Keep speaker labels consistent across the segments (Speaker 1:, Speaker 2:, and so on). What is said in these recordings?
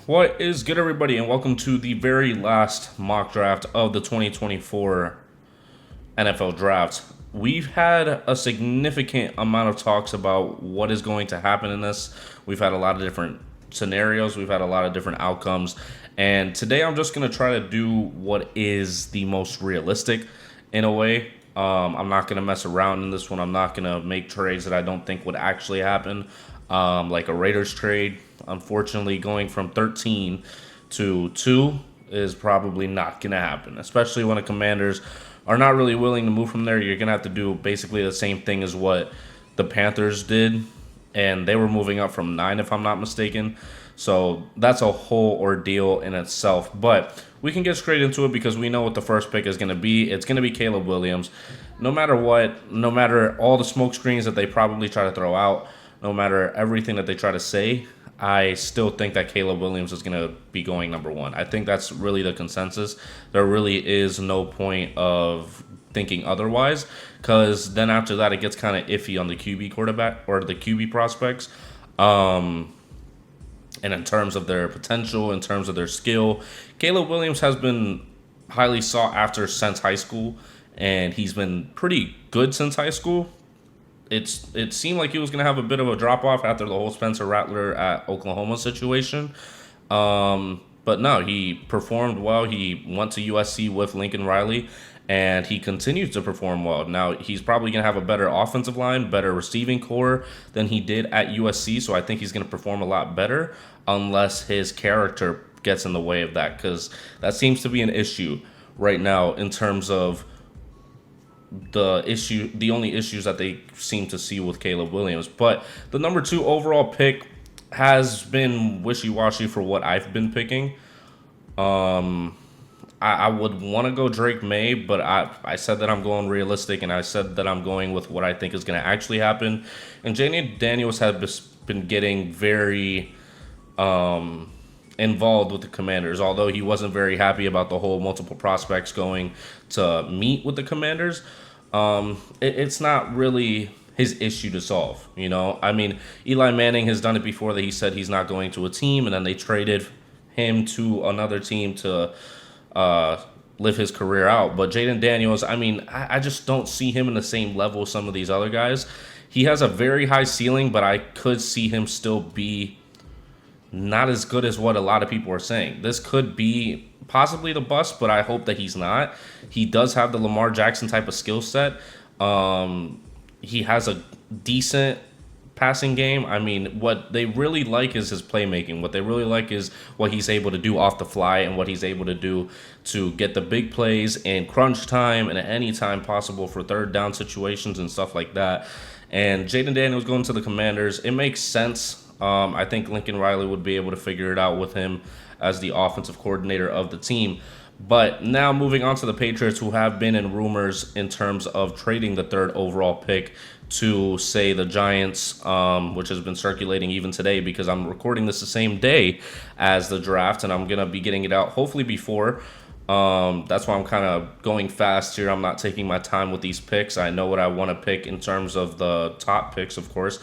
Speaker 1: What is good, everybody, and welcome to the very last mock draft of the 2024 NFL Draft. We've had a significant amount of talks about what is going to happen in this. We've had a lot of different scenarios, we've had a lot of different outcomes, and today I'm just going to try to do what is the most realistic in a way. I'm not going to mess around in this one. I'm not going to make trades that I don't think would actually happen, like a Raiders trade. Unfortunately, going from 13 to 2 is probably not going to happen, especially when the Commanders are not really willing to move from there. You're going to have to do basically the same thing as what the Panthers did, and they were moving up from 9, if I'm not mistaken. So that's a whole ordeal in itself. But we can get straight into it because we know what the first pick is going to be. It's going to be Caleb Williams. No matter what, no matter all the smoke screens that they probably try to throw out, no matter everything that they try to say, I still think that Caleb Williams is going to be going number 1. I think that's really the consensus. There really is no point of thinking otherwise, because then after that it gets kind of iffy on the QB quarterback or the QB prospects. And in terms of their potential, in terms of their skill, Caleb Williams has been highly sought after since high school, and he's been pretty good since high school. It seemed like he was going to have a bit of a drop off after the whole Spencer Rattler at Oklahoma situation. But no, he performed well. He went to USC with Lincoln Riley, and he continues to perform well. Now, he's probably going to have a better offensive line, better receiving core than he did at USC, so I think he's going to perform a lot better unless his character gets in the way of that, because that seems to be an issue right now in terms of the only issues that they seem to see with Caleb Williams. But the number 2 overall pick has been wishy-washy for what I've been picking. I would want to go Drake May, but I said that I'm going realistic, and I said that I'm going with what I think is going to actually happen. And Jayden Daniels has been getting very involved with the Commanders, although he wasn't very happy about the whole multiple prospects going to meet with the Commanders. It's not really his issue to solve, you know? I mean, Eli Manning has done it before, that he said he's not going to a team, and then they traded him to another team to live his career out. But Jayden Daniels, I mean, I just don't see him in the same level as some of these other guys. He has a very high ceiling, but I could see him still be not as good as what a lot of people are saying. This could be possibly the bust, but I hope that he's not. He does have the Lamar Jackson type of skill set. He has a decent passing game. I mean, what they really like is his playmaking. What they really like is what he's able to do off the fly and what he's able to do to get the big plays in crunch time and at any time possible for third down situations and stuff like that. And Jayden Daniels going to the Commanders, it makes sense. I think Lincoln Riley would be able to figure it out with him as the offensive coordinator of the team. But now moving on to the Patriots, who have been in rumors in terms of trading the 3rd overall pick to, say, the Giants, which has been circulating even today because I'm recording this the same day as the draft, and I'm going to be getting it out hopefully before. That's why I'm kind of going fast here. I'm not taking my time with these picks. I know what I want to pick in terms of the top picks, of course.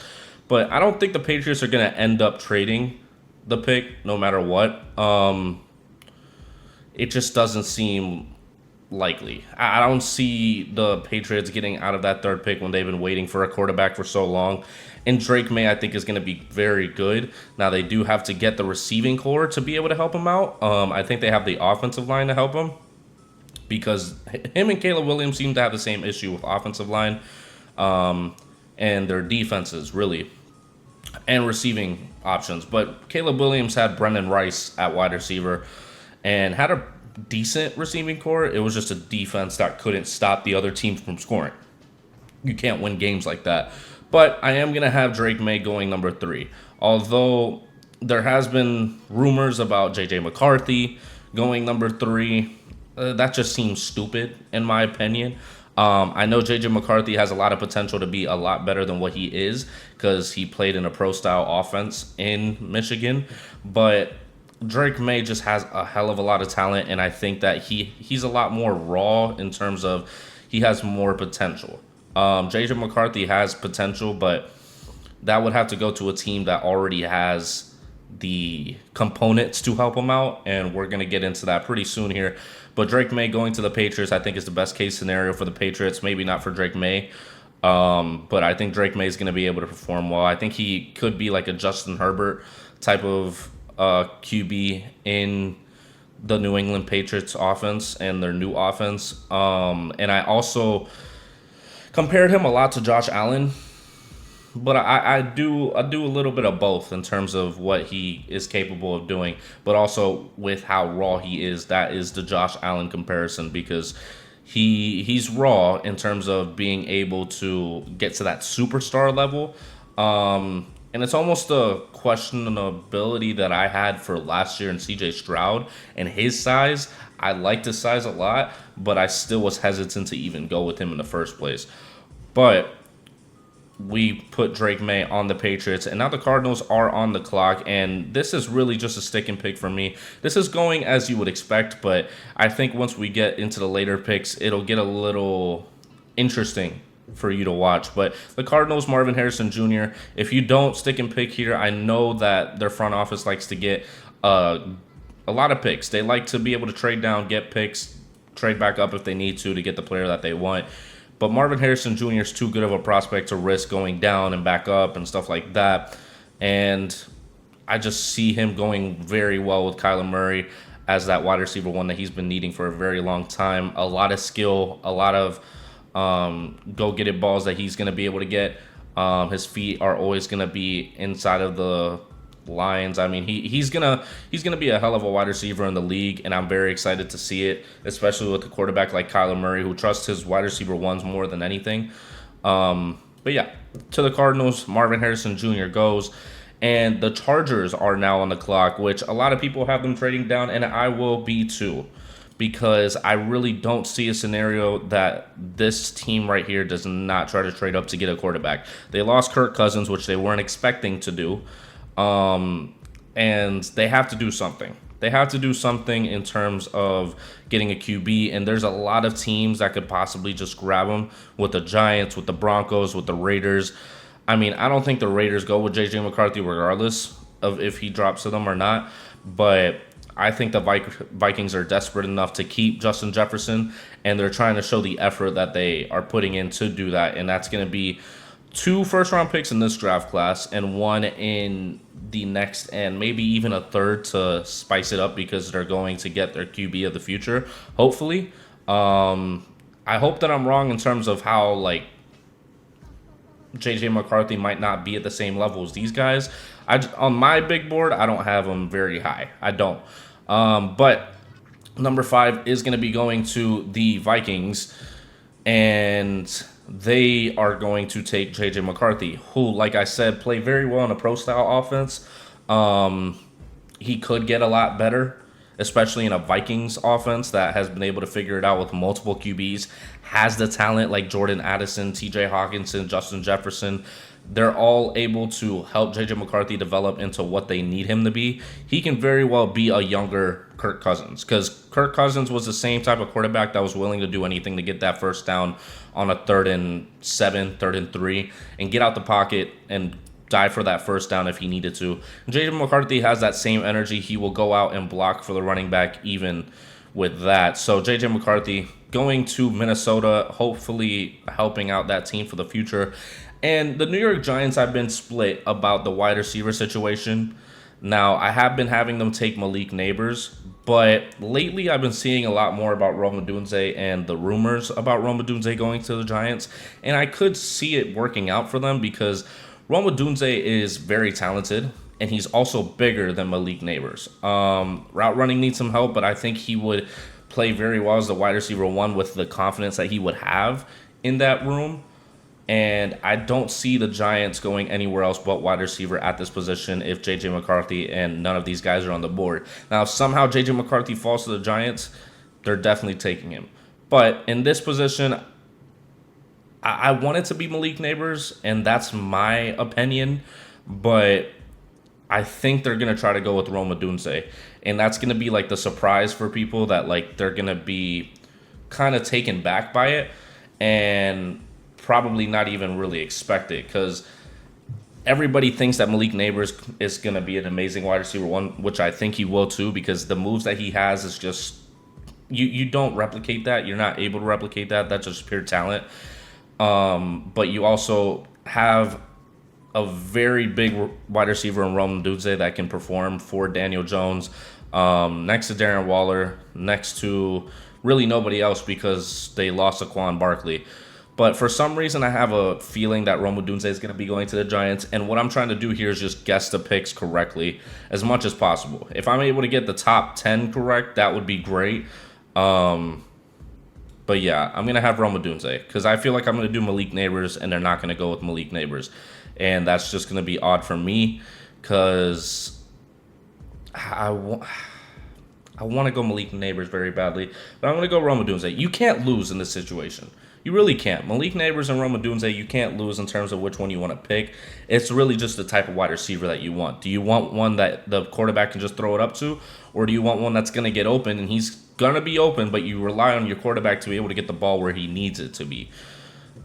Speaker 1: But I don't think the Patriots are going to end up trading the pick no matter what. It just doesn't seem likely. I don't see the Patriots getting out of that 3rd pick when they've been waiting for a quarterback for so long. And Drake May, I think, is going to be very good. Now, they do have to get the receiving core to be able to help him out. I think they have the offensive line to help him, because him and Caleb Williams seem to have the same issue with offensive line. And their defenses, really, and receiving options. But Caleb Williams had Brendan Rice at wide receiver and had a decent receiving core. It was just a defense that couldn't stop the other team from scoring. You can't win games like that. But I am going to have Drake May going number 3. Although there has been rumors about J.J. McCarthy going number 3. That just seems stupid, in my opinion. I know J.J. McCarthy has a lot of potential to be a lot better than what he is, because he played in a pro-style offense in Michigan. But Drake May just has a hell of a lot of talent, and I think that he's a lot more raw in terms of he has more potential. J.J. McCarthy has potential, but that would have to go to a team that already has the components to help him out, and we're gonna get into that pretty soon here. But Drake May going to the Patriots, I think, is the best case scenario for the Patriots. Maybe not for Drake May, but I think Drake May is going to be able to perform well. I think he could be like a Justin Herbert type of QB in the New England Patriots offense and their new offense. And I also compared him a lot to Josh Allen, but I do a little bit of both in terms of what he is capable of doing, but also with how raw he is. That is the Josh Allen comparison, because he's raw in terms of being able to get to that superstar level. And it's almost a questionability that I had for last year in CJ Stroud and his size. I liked his size a lot, but I still was hesitant to even go with him in the first place. But we put Drake May on the Patriots, and now the Cardinals are on the clock, and this is really just a stick and pick for me. This is going as you would expect, but I think once we get into the later picks, it'll get a little interesting for you to watch. But the Cardinals, Marvin Harrison Jr., if you don't stick and pick here, I know that their front office likes to get a lot of picks. They like to be able to trade down, get picks, trade back up if they need to get the player that they want. But Marvin Harrison Jr. is too good of a prospect to risk going down and back up and stuff like that. And I just see him going very well with Kyler Murray as that wide receiver one that he's been needing for a very long time. A lot of skill, a lot of go-get-it balls that he's going to be able to get. His feet are always going to be inside of the lines. I mean, he's gonna be a hell of a wide receiver in the league, and I'm very excited to see it, especially with a quarterback like Kyler Murray, who trusts his wide receiver ones more than anything. But yeah, to the Cardinals, Marvin Harrison Jr. goes, and the Chargers are now on the clock, which a lot of people have them trading down, and I will be too, because I really don't see a scenario that this team right here does not try to trade up to get a quarterback. They lost Kirk Cousins, which they weren't expecting to do. And they have to do something. They have to do something in terms of getting a QB, and there's a lot of teams that could possibly just grab them, with the Giants, with the Broncos, with the Raiders. I mean, I don't think the Raiders go with J.J. McCarthy regardless of if he drops to them or not, but I think the Vikings are desperate enough to keep Justin Jefferson, and they're trying to show the effort that they are putting in to do that, and that's going to be 2 first-round picks in this draft class and 1 in the next, and maybe even a 3rd to spice it up, because they're going to get their QB of the future, hopefully. I hope that I'm wrong in terms of how, like, J.J. McCarthy might not be at the same level as these guys. On my big board, I don't have him very high. I don't. But number 5 is going to be going to the Vikings, and they are going to take J.J. McCarthy, who, like I said, played very well in a pro-style offense. He could get a lot better, especially in a Vikings offense that has been able to figure it out with multiple QBs, has the talent like Jordan Addison, T.J. Hawkinson, Justin Jefferson. They're all able to help J.J. McCarthy develop into what they need him to be. He can very well be a younger Kirk Cousins, because Kirk Cousins was the same type of quarterback that was willing to do anything to get that first down on a 3rd and 7, 3rd and 3, and get out the pocket and die for that first down if he needed to. J.J. McCarthy has that same energy. He will go out and block for the running back even with that. So J.J. McCarthy going to Minnesota, hopefully helping out that team for the future. And the New York Giants have been split about the wide receiver situation. Now, I have been having them take Malik Neighbors, but lately I've been seeing a lot more about Rome Odunze and the rumors about Rome Odunze going to the Giants. And I could see it working out for them, because Rome Odunze is very talented, and he's also bigger than Malik Neighbors. Route running needs some help, but I think he would play very well as the wide receiver one with the confidence that he would have in that room. And I don't see the Giants going anywhere else but wide receiver at this position if J.J. McCarthy and none of these guys are on the board. Now, if somehow J.J. McCarthy falls to the Giants, they're definitely taking him. But in this position, I want it to be Malik Neighbors, and that's my opinion. But I think they're going to try to go with Rome Odunze. And that's going to be like the surprise for people, that like they're going to be kind of taken back by it and probably not even really expect it, because Everybody thinks that Malik Neighbors is going to be an amazing wide receiver one, which I think he will too, because the moves that he has is just you don't replicate that. You're not able to replicate that. That's just pure talent. But you also have a very big wide receiver in Rome Odunze that can perform for Daniel Jones, next to Darren Waller, next to really nobody else because they lost Saquon Barkley. But for some reason, I have a feeling that Rome Odunze is going to be going to the Giants. And what I'm trying to do here is just guess the picks correctly as much as possible. If I'm able to get the top 10 correct, that would be great. But yeah, I'm going to have Rome Odunze because I feel like I'm going to do Malik Neighbors and they're not going to go with Malik Neighbors. And that's just going to be odd for me because I want to go Malik Neighbors very badly. But I'm going to go Rome Odunze. You can't lose in this situation. You really can't. Malik Neighbors and Rome Odunze, you can't lose in terms of which one you want to pick. It's really just the type of wide receiver that you want. Do you want one that the quarterback can just throw it up to? Or do you want one that's going to get open and he's going to be open, but you rely on your quarterback to be able to get the ball where he needs it to be?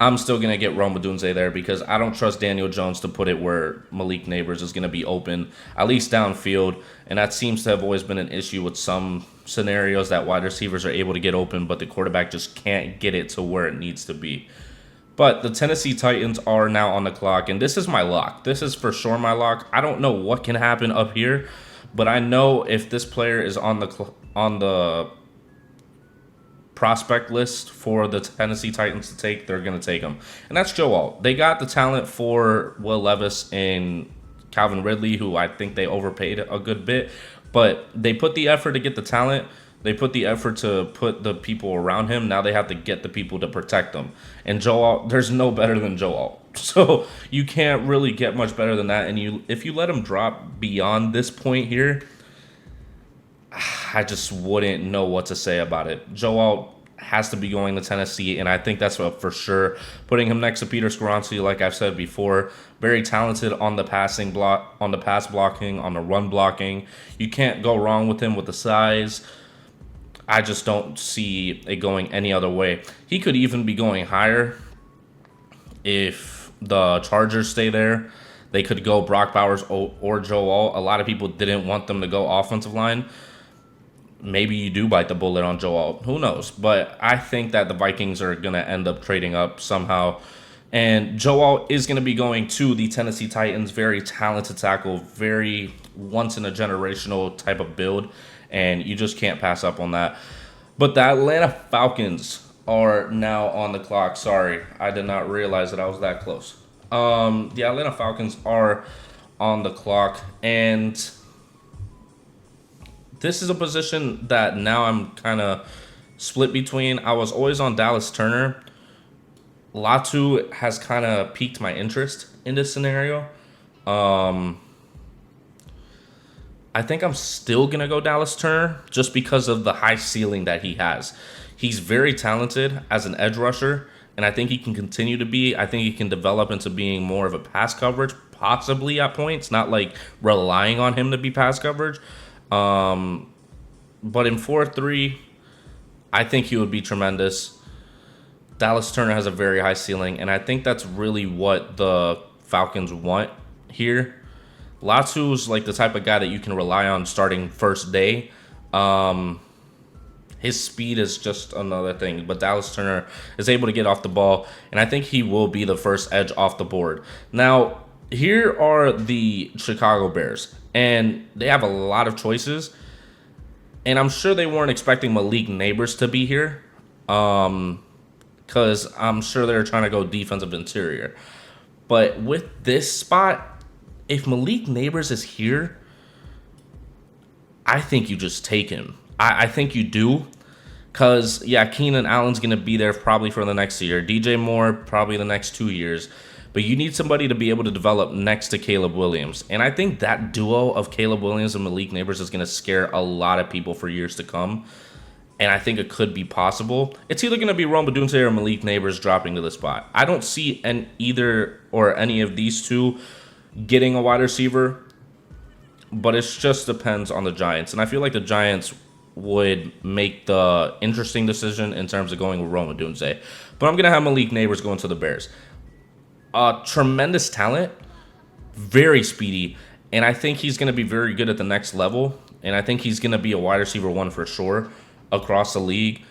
Speaker 1: I'm still going to get Rome Odunze there because I don't trust Daniel Jones to put it where Malik Neighbors is going to be open, at least downfield. And that seems to have always been an issue with some scenarios that wide receivers are able to get open, but the quarterback just can't get it to where it needs to be. But the Tennessee Titans are now on the clock, and this is my lock. This is for sure my lock. I don't know what can happen up here, but I know if this player is on the prospect list for the Tennessee Titans to take, they're going to take him. And that's Joe Alt. They got the talent for Will Levis and Calvin Ridley, who I think they overpaid a good bit. But they put the effort to get the talent. They put the effort to put the people around him. Now they have to get the people to protect them. And Joe Alt, there's no better than Joe Alt. So you can't really get much better than that. And if you let him drop beyond this point here, I just wouldn't know what to say about it. Joe Alt has to be going to Tennessee, and I think that's for sure. Putting him next to Peter Skoronski, like I've said before, very talented on the passing block, on the pass blocking, on the run blocking. You can't go wrong with him with the size. I just don't see it going any other way. He could even be going higher if the Chargers stay there. They could go Brock Bowers or Joe Alt. A lot of people didn't want them to go offensive line. Maybe you do bite the bullet on Joe Alt. Who knows? But I think that the Vikings are going to end up trading up somehow. And Joe Alt is going to be going to the Tennessee Titans. Very talented tackle. Very once-in-a-generational type of build. And you just can't pass up on that. But the Atlanta Falcons are now on the clock. Sorry, I did not realize that I was that close. The Atlanta Falcons are on the clock. And this is a position that now I'm kind of split between. I was always on Dallas Turner. Latu has kind of piqued my interest in this scenario. I think I'm still going to go Dallas Turner just because of the high ceiling that he has. He's very talented as an edge rusher, and I think he can continue to be. I think he can develop into being more of a pass coverage, possibly at points, not like relying on him to be pass coverage. But in 4-3, I think he would be tremendous. Dallas Turner has a very high ceiling, and I think that's really what the Falcons want here. Latu's like the type of guy that you can rely on starting first day. His speed is just another thing, but Dallas Turner is able to get off the ball, and I think he will be the first edge off the board. Now, here are the Chicago Bears, and they have a lot of choices, and I'm sure they weren't expecting Malik Neighbors to be here, because I'm sure they're trying to go defensive interior. But with this spot, if Malik Neighbors is here, I think you just take him. I think you do. Because, yeah, Keenan Allen's going to be there probably for the next year. DJ Moore, probably the next 2 years. But you need somebody to be able to develop next to Caleb Williams. And I think that duo of Caleb Williams and Malik Neighbors is going to scare a lot of people for years to come. And I think it could be possible. It's either going to be Rome Odunze or Malik Neighbors dropping to the spot. I don't see either or any of these two getting a wide receiver, but it just depends on the Giants. And I feel like the Giants would make the interesting decision in terms of going with Rome Odunze. But I'm going to have Malik Neighbors going to the Bears. Tremendous talent, very speedy, and I think he's going to be very good at the next level. And I think he's going to be a wide receiver one for sure across the league.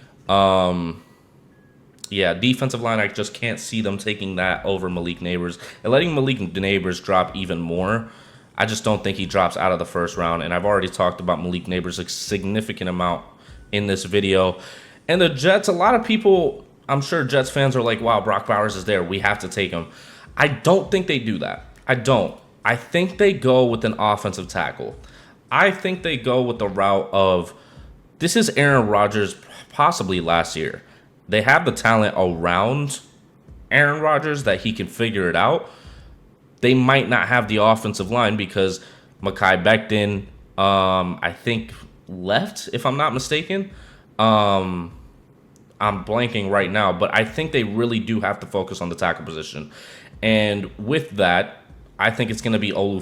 Speaker 1: Yeah, defensive line, I just can't see them taking that over Malik Neighbors and letting Malik Neighbors drop even more. I just don't think he drops out of the first round. And I've already talked about Malik Neighbors a significant amount in this video. And the Jets, a lot of people, I'm sure Jets fans are like, wow, Brock Bowers is there. We have to take him. I don't think they do that. I don't. I think they go with an offensive tackle. I think they go with the route of, this is Aaron Rodgers possibly last year. They have the talent around Aaron Rodgers that he can figure it out. They might not have the offensive line because Mekhi Becton, I think, left, if I'm not mistaken. I'm blanking right now, but I think they really do have to focus on the tackle position. And with that, I think it's going to be Olu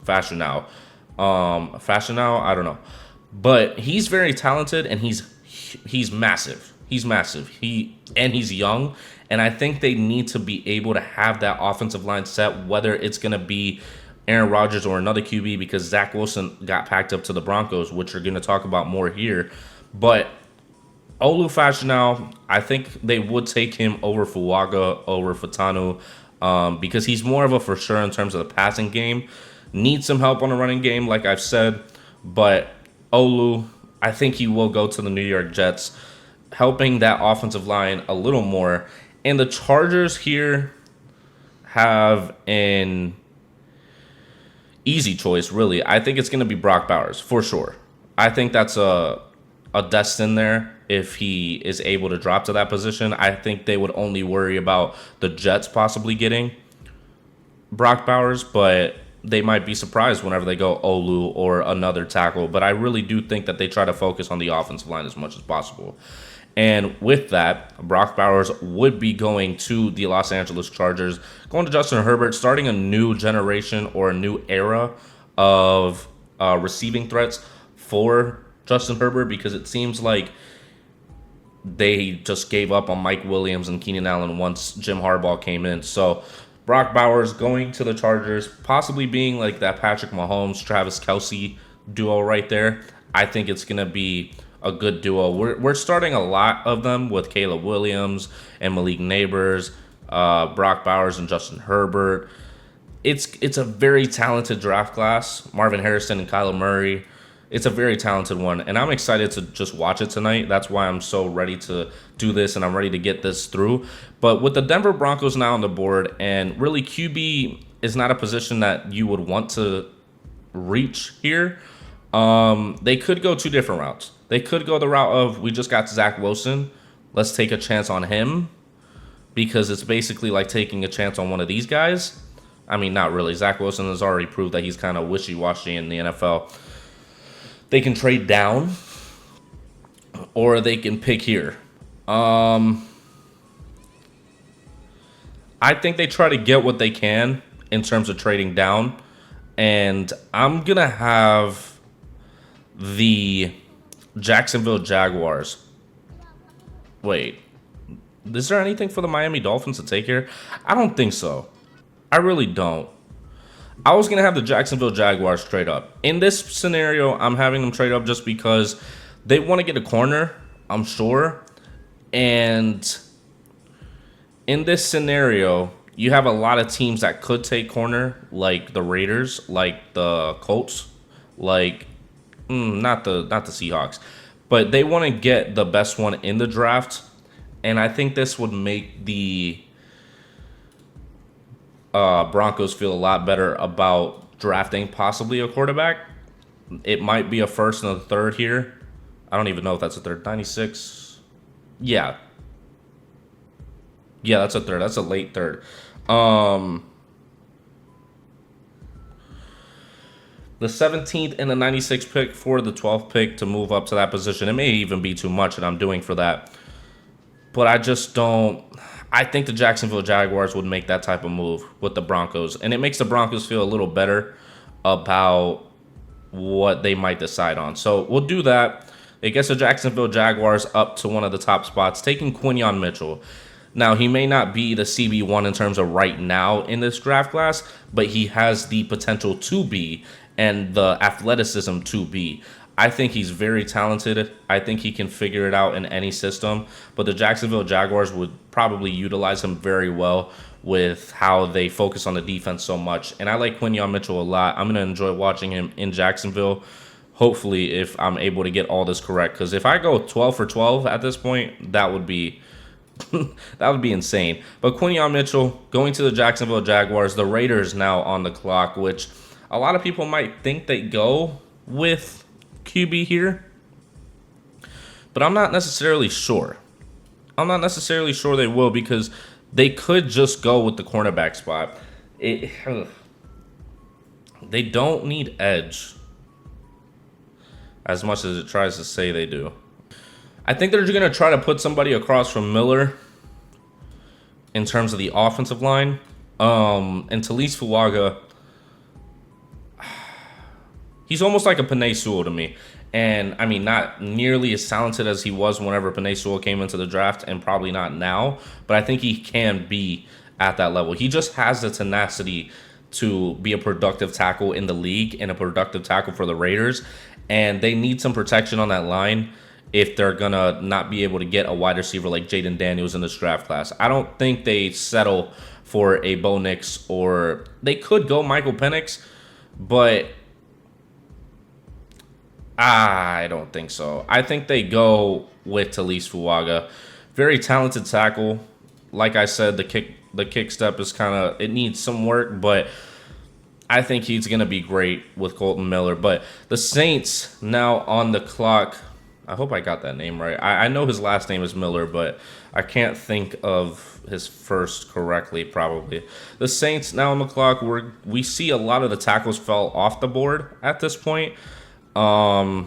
Speaker 1: Fashanu. Fashanu, I don't know. But he's very talented, and he's massive. He's massive. He's young, and I think they need to be able to have that offensive line set, whether it's going to be Aaron Rodgers or another QB, because Zach Wilson got packed up to the Broncos, which we're going to talk about more here. But Olu Fashanu, I think they would take him over Fuaga, over Fatanu, because he's more of a for sure in terms of the passing game. Needs some help on the running game, like I've said, but Olu, I think he will go to the New York Jets, helping that offensive line a little more. And the Chargers here have an easy choice, really. I think it's going to be Brock Bowers, for sure. I think that's a destin there if he is able to drop to that position. I think they would only worry about the Jets possibly getting Brock Bowers, but they might be surprised whenever they go Olu or another tackle. But I really do think that they try to focus on the offensive line as much as possible. And with that, Brock Bowers would be going to the Los Angeles Chargers, going to Justin Herbert, starting a new generation or a new era of receiving threats for Justin Herbert, because it seems like they just gave up on Mike Williams and Keenan Allen once Jim Harbaugh came in. So Brock Bowers going to the Chargers, possibly being like that Patrick Mahomes, Travis Kelce duo right there. I think it's going to be a good duo. We're starting a lot of them with Caleb Williams and Malik Neighbors, Brock Bowers and Justin Herbert. It's a very talented draft class. Marvin Harrison and Kyler Murray. It's a very talented one, and I'm excited to just watch it tonight. That's why I'm so ready to do this, and I'm ready to get this through. But with the Denver Broncos now on the board, and really QB is not a position that you would want to reach here. They could go two different routes. They could go the route of, we just got Zach Wilson, let's take a chance on him, because it's basically like taking a chance on one of these guys. I mean, not really. Zach Wilson has already proved that he's kind of wishy-washy in the NFL. They can trade down, or they can pick here. I think they try to get what they can in terms of trading down, and I'm going to have the Jacksonville Jaguars. Wait, is there anything for the Miami Dolphins to take here? I don't think so. I really don't. I was going to have the Jacksonville Jaguars trade up. In this scenario, I'm having them trade up just because they want to get a corner, I'm sure. And in this scenario, you have a lot of teams that could take corner, like the Raiders, like the Colts, like not the Seahawks. But they want to get the best one in the draft. And I think this would make the Broncos feel a lot better about drafting possibly a quarterback. It might be a first and a third here. I don't even know if that's a third. 96. Yeah, that's a third. That's a late third. The 17th and the 96th pick for the 12th pick to move up to that position. It may even be too much that I'm doing for that. But I just don't. I think the Jacksonville Jaguars would make that type of move with the Broncos. And it makes the Broncos feel a little better about what they might decide on. So we'll do that. It gets the Jacksonville Jaguars up to one of the top spots, taking Quinyon Mitchell. Now, he may not be the CB1 in terms of right now in this draft class, but he has the potential to be and the athleticism to be. I think he's very talented. I think he can figure it out in any system, but the Jacksonville Jaguars would probably utilize him very well with how they focus on the defense so much. And I like Quinyon Mitchell a lot. I'm going to enjoy watching him in Jacksonville. Hopefully, if I'm able to get all this correct, because if I go 12 for 12 at this point, that would be that would be insane. But Quinyon Mitchell going to the Jacksonville Jaguars, the Raiders now on the clock, which a lot of people might think they go with QB here, but I'm not necessarily sure. I'm not necessarily sure they will, because they could just go with the cornerback spot. They don't need edge as much as it tries to say they do. I think they're going to try to put somebody across from Miller in terms of the offensive line. And Talise Fuaga, he's almost like a Penei Sewell to me. And, I mean, not nearly as talented as he was whenever Penei Sewell came into the draft, and probably not now. But I think he can be at that level. He just has the tenacity to be a productive tackle in the league and a productive tackle for the Raiders. And they need some protection on that line if they're going to not be able to get a wide receiver like Jaden Daniels in this draft class. I don't think they settle for a Bo Nix, or they could go Michael Penix, but I don't think so. I think they go with Talise Fuaga. Very talented tackle. Like I said, the kick step is kind of, it needs some work, but I think he's going to be great with Colton Miller. But the Saints now on the clock. I hope I got that name right. I know his last name is Miller, but I can't think of his first correctly, probably. The Saints now on the clock. We see a lot of the tackles fell off the board at this point. And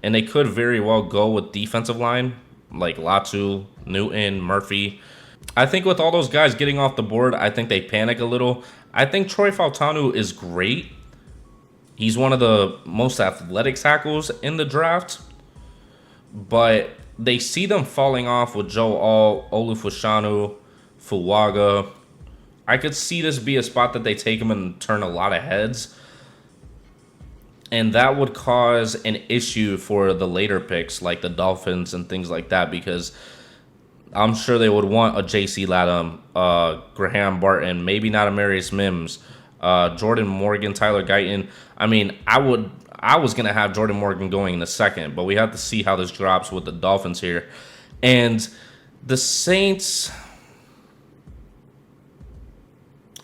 Speaker 1: they could very well go with defensive line, like Latu, Newton, Murphy. I think with all those guys getting off the board, I think they panic a little. I think Troy Fautanu is great. He's one of the most athletic tackles in the draft. But they see them falling off with Joe All, Olufoshanu, Fuaga. I could see this be a spot that they take him and turn a lot of heads. And that would cause an issue for the later picks, like the Dolphins and things like that, because I'm sure they would want a J.C. Latham, Graham Barton, maybe not a Marius Mims, Jordan Morgan, Tyler Guyton. I mean, I was going to have Jordan Morgan going in a second, but we have to see how this drops with the Dolphins here. And the Saints,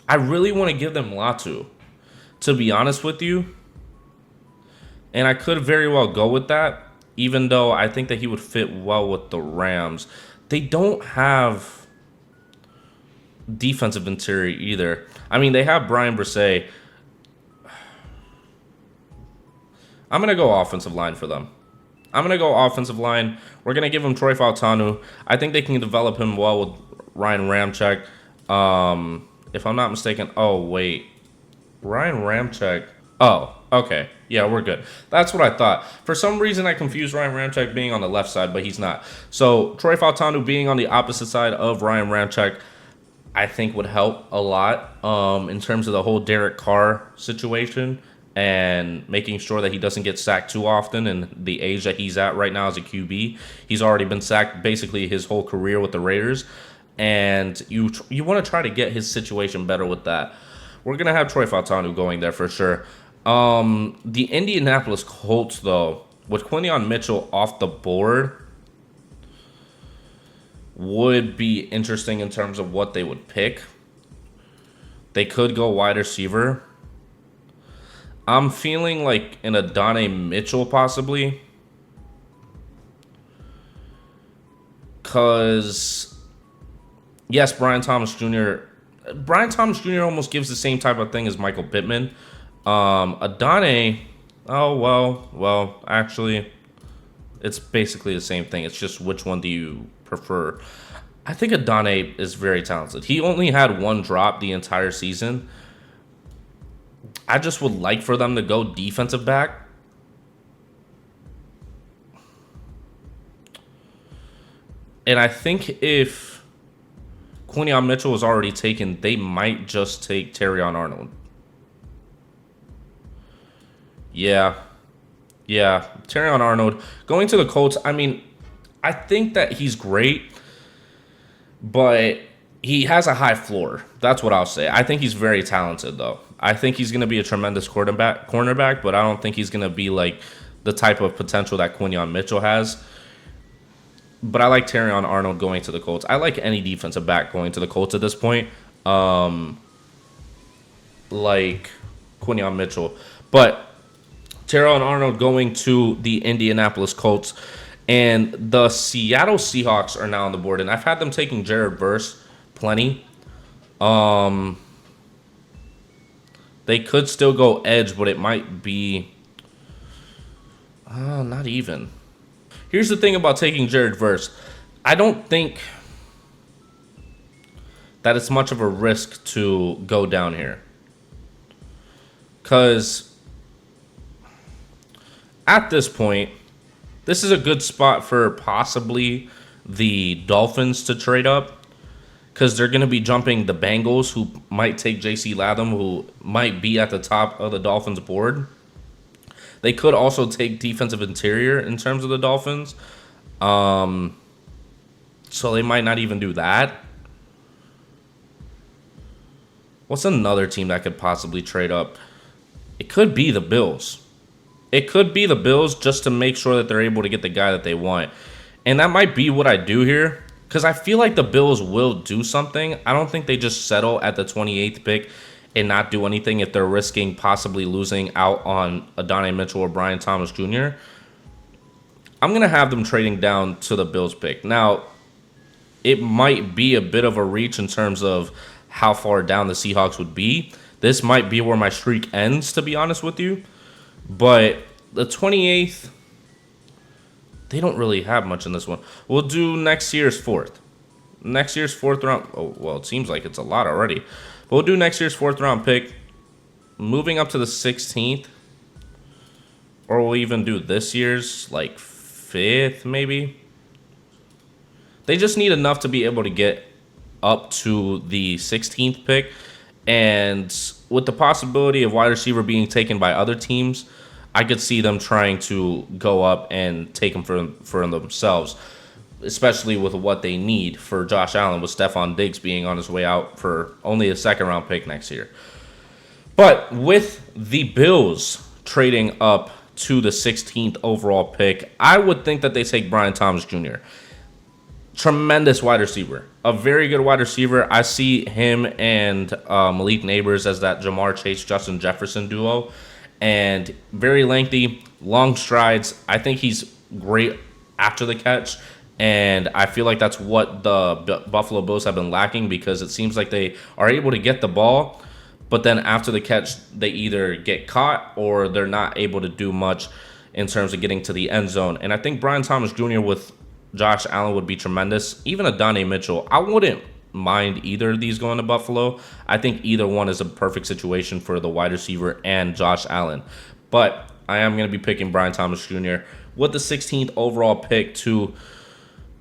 Speaker 1: I really want to give them Latu, to be honest with you. And I could very well go with that, even though I think that he would fit well with the Rams. They don't have defensive interior either. I mean, they have Brian Brisset. I'm going to go offensive line for them. I'm going to go offensive line. We're going to give him Troy Fautanu. I think they can develop him well with Ryan Ramczyk. If I'm not mistaken. Oh, wait. Ryan Ramczyk. Oh, okay. Yeah, we're good. That's what I thought. For some reason, I confused Ryan Ramczyk being on the left side, but he's not. So Troy Fautanu being on the opposite side of Ryan Ramczyk, I think would help a lot in terms of the whole Derek Carr situation and making sure that he doesn't get sacked too often, and the age that he's at right now as a QB. He's already been sacked basically his whole career with the Raiders, and you want to try to get his situation better with that. We're going to have Troy Fautanu going there for sure. The Indianapolis Colts, though, with Quinyon Mitchell off the board, would be interesting in terms of what they would pick. They could go wide receiver. I'm feeling like an Adonai Mitchell possibly. Because, yes, Brian Thomas Jr. Almost gives the same type of thing as Michael Pittman. Adonai, actually, it's basically the same thing. It's just which one do you prefer? I think Adonai is very talented. He only had one drop the entire season. I just would like for them to go defensive back. And I think if Quinion Mitchell was already taken, they might just take Terrion Arnold. Yeah. Yeah. Terrion Arnold. Going to the Colts, I mean, I think that he's great, but he has a high floor. That's what I'll say. I think he's very talented, though. I think he's going to be a tremendous cornerback, but I don't think he's going to be like the type of potential that Quinion Mitchell has. But I like Terrion Arnold going to the Colts. I like any defensive back going to the Colts at this point, like Quinion Mitchell. But Terrion Arnold going to the Indianapolis Colts. And the Seattle Seahawks are now on the board. And I've had them taking Jared Verse plenty. They could still go edge, but it might be... not even. Here's the thing about taking Jared Verse. I don't think that it's much of a risk to go down here. Because at this point, this is a good spot for possibly the Dolphins to trade up. Because they're going to be jumping the Bengals, who might take J.C. Latham, who might be at the top of the Dolphins board. They could also take defensive interior in terms of the Dolphins. So they might not even do that. What's another team that could possibly trade up? It could be the Bills. It could be the Bills just to make sure that they're able to get the guy that they want. And that might be what I do here. Because I feel like the Bills will do something. I don't think they just settle at the 28th pick and not do anything if they're risking possibly losing out on Adonai Mitchell or Brian Thomas Jr. I'm going to have them trading down to the Bills pick. Now, it might be a bit of a reach in terms of how far down the Seahawks would be. This might be where my streak ends, to be honest with you. But the 28th... they don't really have much in this one. We'll do next year's fourth. Next year's fourth round. Oh, well, it seems like it's a lot already. But we'll do next year's fourth round pick. Moving up to the 16th. Or we'll even do this year's, like, 5th, maybe. They just need enough to be able to get up to the 16th pick. And with the possibility of wide receiver being taken by other teams, I could see them trying to go up and take them for themselves, especially with what they need for Josh Allen, with Stephon Diggs being on his way out for only a second-round pick next year. But with the Bills trading up to the 16th overall pick, I would think that they take Brian Thomas Jr. Tremendous wide receiver. A very good wide receiver. I see him and Malik Neighbors as that Jamar Chase, Justin Jefferson duo. And very lengthy, long strides. I think he's great after the catch. And I feel like that's what the Buffalo Bills have been lacking, because it seems like they are able to get the ball, but then after the catch, they either get caught or they're not able to do much in terms of getting to the end zone. And I think Brian Thomas Jr. with Josh Allen would be tremendous. Even Adonai Mitchell, I wouldn't mind either of these going to Buffalo. I think either one is a perfect situation for the wide receiver and Josh Allen. But I am going to be picking Brian Thomas Jr. with the 16th overall pick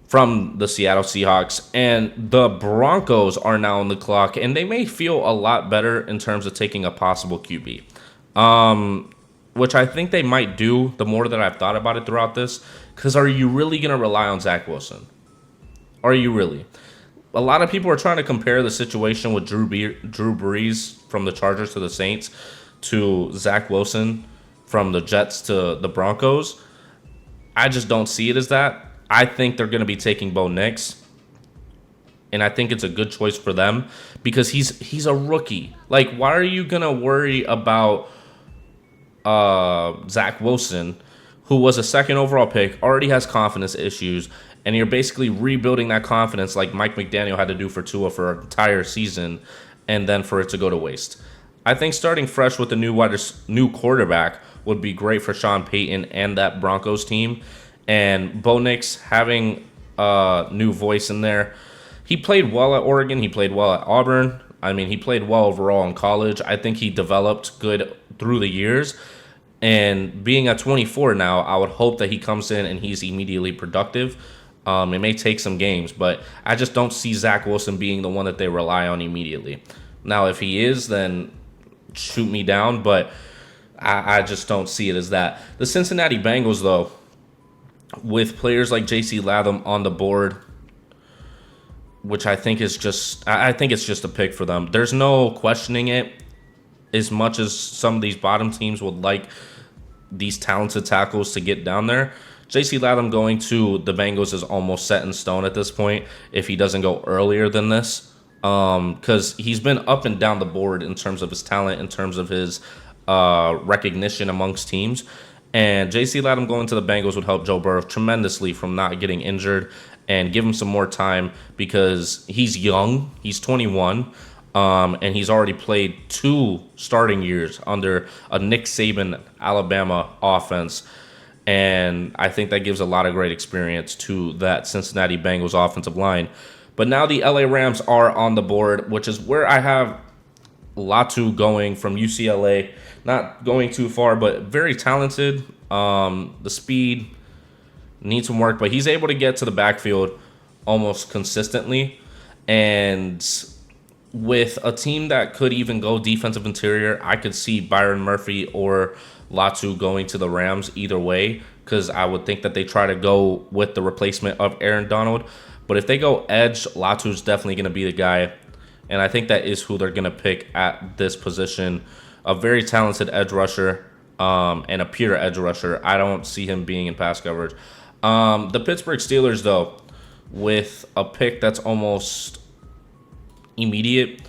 Speaker 1: from the Seattle Seahawks. And the Broncos are now on the clock, and they may feel a lot better in terms of taking a possible QB. Which I think they might do the more that I've thought about it throughout this. Because are you really going to rely on Zach Wilson? Are you really? A lot of people are trying to compare the situation with Drew Brees from the Chargers to the Saints to Zach Wilson from the Jets to the Broncos. I just don't see it as that. I think they're going to be taking Bo Nix, and I think it's a good choice for them because he's a rookie. Like, why are you going to worry about Zach Wilson, who was a second overall pick, already has confidence issues, and you're basically rebuilding that confidence like Mike McDaniel had to do for Tua for an entire season, and then for it to go to waste. I think starting fresh with a new quarterback would be great for Sean Payton and that Broncos team. And Bo Nix having a new voice in there. He played well at Oregon. He played well at Auburn. I mean, he played well overall in college. I think he developed good through the years. And being at 24 now, I would hope that he comes in and he's immediately productive. It may take some games, but I just don't see Zach Wilson being the one that they rely on immediately. Now, if he is, then shoot me down, but I just don't see it as that. The Cincinnati Bengals, though, with players like J.C. Latham on the board, which I think is just, I think it's just a pick for them. There's no questioning it. As much as some of these bottom teams would like these talented tackles to get down there, J.C. Latham going to the Bengals is almost set in stone at this point if he doesn't go earlier than this. Because he's been up and down the board in terms of his talent, in terms of his recognition amongst teams. And J.C. Latham going to the Bengals would help Joe Burrow tremendously from not getting injured and give him some more time because he's young. He's 21. And he's already played 2 starting years under a Nick Saban Alabama offense. And I think that gives a lot of great experience to that Cincinnati Bengals offensive line. But now the LA Rams are on the board, which is where I have Latu going from UCLA. Not going too far, but very talented. The speed needs some work, but he's able to get to the backfield almost consistently. And with a team that could even go defensive interior, I could see Byron Murphy or Latu going to the Rams either way, because I would think that they try to go with the replacement of Aaron Donald. But if they go edge, Latu's definitely going to be the guy, and I think that is who they're going to pick at this position. A very talented edge rusher and a pure edge rusher. I don't see him being in pass coverage. The Pittsburgh Steelers, though, with a pick that's almost immediate,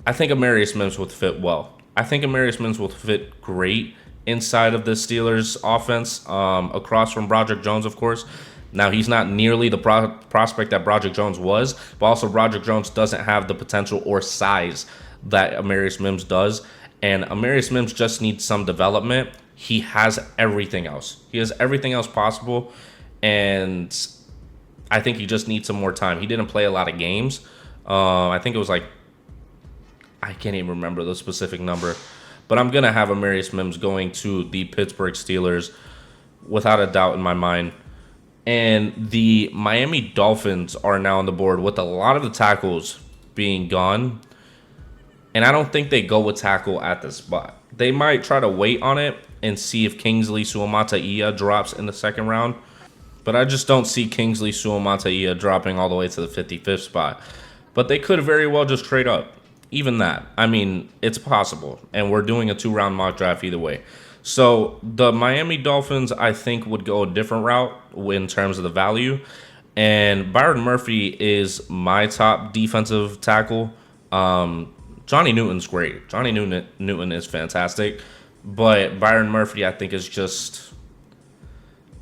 Speaker 1: I think Amarius Mims would fit well. I think Amarius Mims will fit great inside of the Steelers offense, across from Broderick Jones, of course. Now, he's not nearly the prospect that Broderick Jones was, but also Broderick Jones doesn't have the potential or size that Amarius Mims does. And Amarius Mims just needs some development. He has everything else. He has everything else possible. And I think he just needs some more time. He didn't play a lot of games. I think it was like, I can't even remember the specific number. But I'm going to have Amarius Mims going to the Pittsburgh Steelers without a doubt in my mind. And the Miami Dolphins are now on the board with a lot of the tackles being gone. And I don't think they go with tackle at this spot. They might try to wait on it and see if Kingsley Suamataia drops in the second round. But I just don't see Kingsley Suamataia dropping all the way to the 55th spot. But they could very well just trade up. Even that. I mean, it's possible. And we're doing a 2-round mock draft either way. So the Miami Dolphins, I think, would go a different route in terms of the value. And Byron Murphy is my top defensive tackle. Johnny Newton's great. Johnny Newton is fantastic. But Byron Murphy, I think, is just...